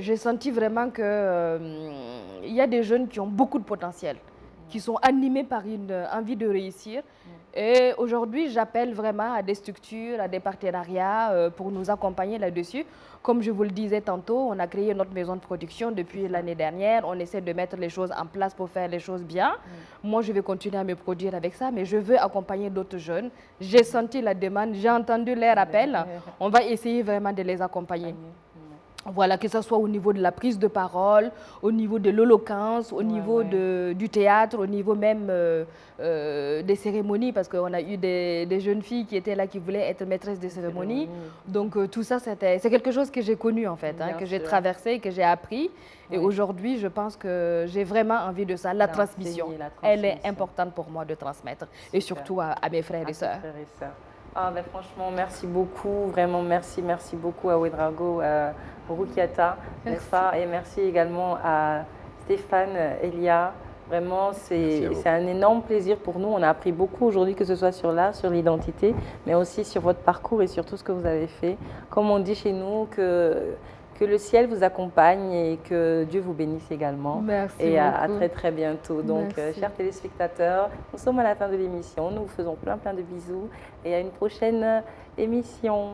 j'ai senti vraiment qu'il y a des jeunes qui ont beaucoup de potentiel, qui sont animés par une envie de réussir. Et aujourd'hui, j'appelle vraiment à des structures, à des partenariats pour nous accompagner là-dessus. Comme je vous le disais tantôt, on a créé notre maison de production depuis l'année dernière. On essaie de mettre les choses en place pour faire les choses bien. Moi, je vais continuer à me produire avec ça, mais je veux accompagner d'autres jeunes. J'ai senti la demande, j'ai entendu leur appel. On va essayer vraiment de les accompagner. Voilà, que ce soit au niveau de la prise de parole, au niveau de l'éloquence, au niveau du théâtre, au niveau même des cérémonies, parce qu'on a eu des jeunes filles qui étaient là, qui voulaient être maîtresses de cérémonie. Donc tout ça, c'est quelque chose que j'ai connu en fait, que j'ai traversé, que j'ai appris. Et aujourd'hui, je pense que j'ai vraiment envie de ça. La transmission, elle est importante pour moi de transmettre, et surtout à mes frères et sœurs. Ah, ben franchement, merci beaucoup, vraiment merci beaucoup à Ouédraogo Roukiata, n'est-ce pas? Et merci également à Stéphane Elia. Vraiment, c'est un énorme plaisir pour nous. On a appris beaucoup aujourd'hui, que ce soit sur l'art, sur l'identité, mais aussi sur votre parcours et sur tout ce que vous avez fait. Comme on dit chez nous, que le ciel vous accompagne et que Dieu vous bénisse également. Merci et à beaucoup. très bientôt. Donc, chers téléspectateurs, nous sommes à la fin de l'émission. Nous vous faisons plein de bisous et à une prochaine émission.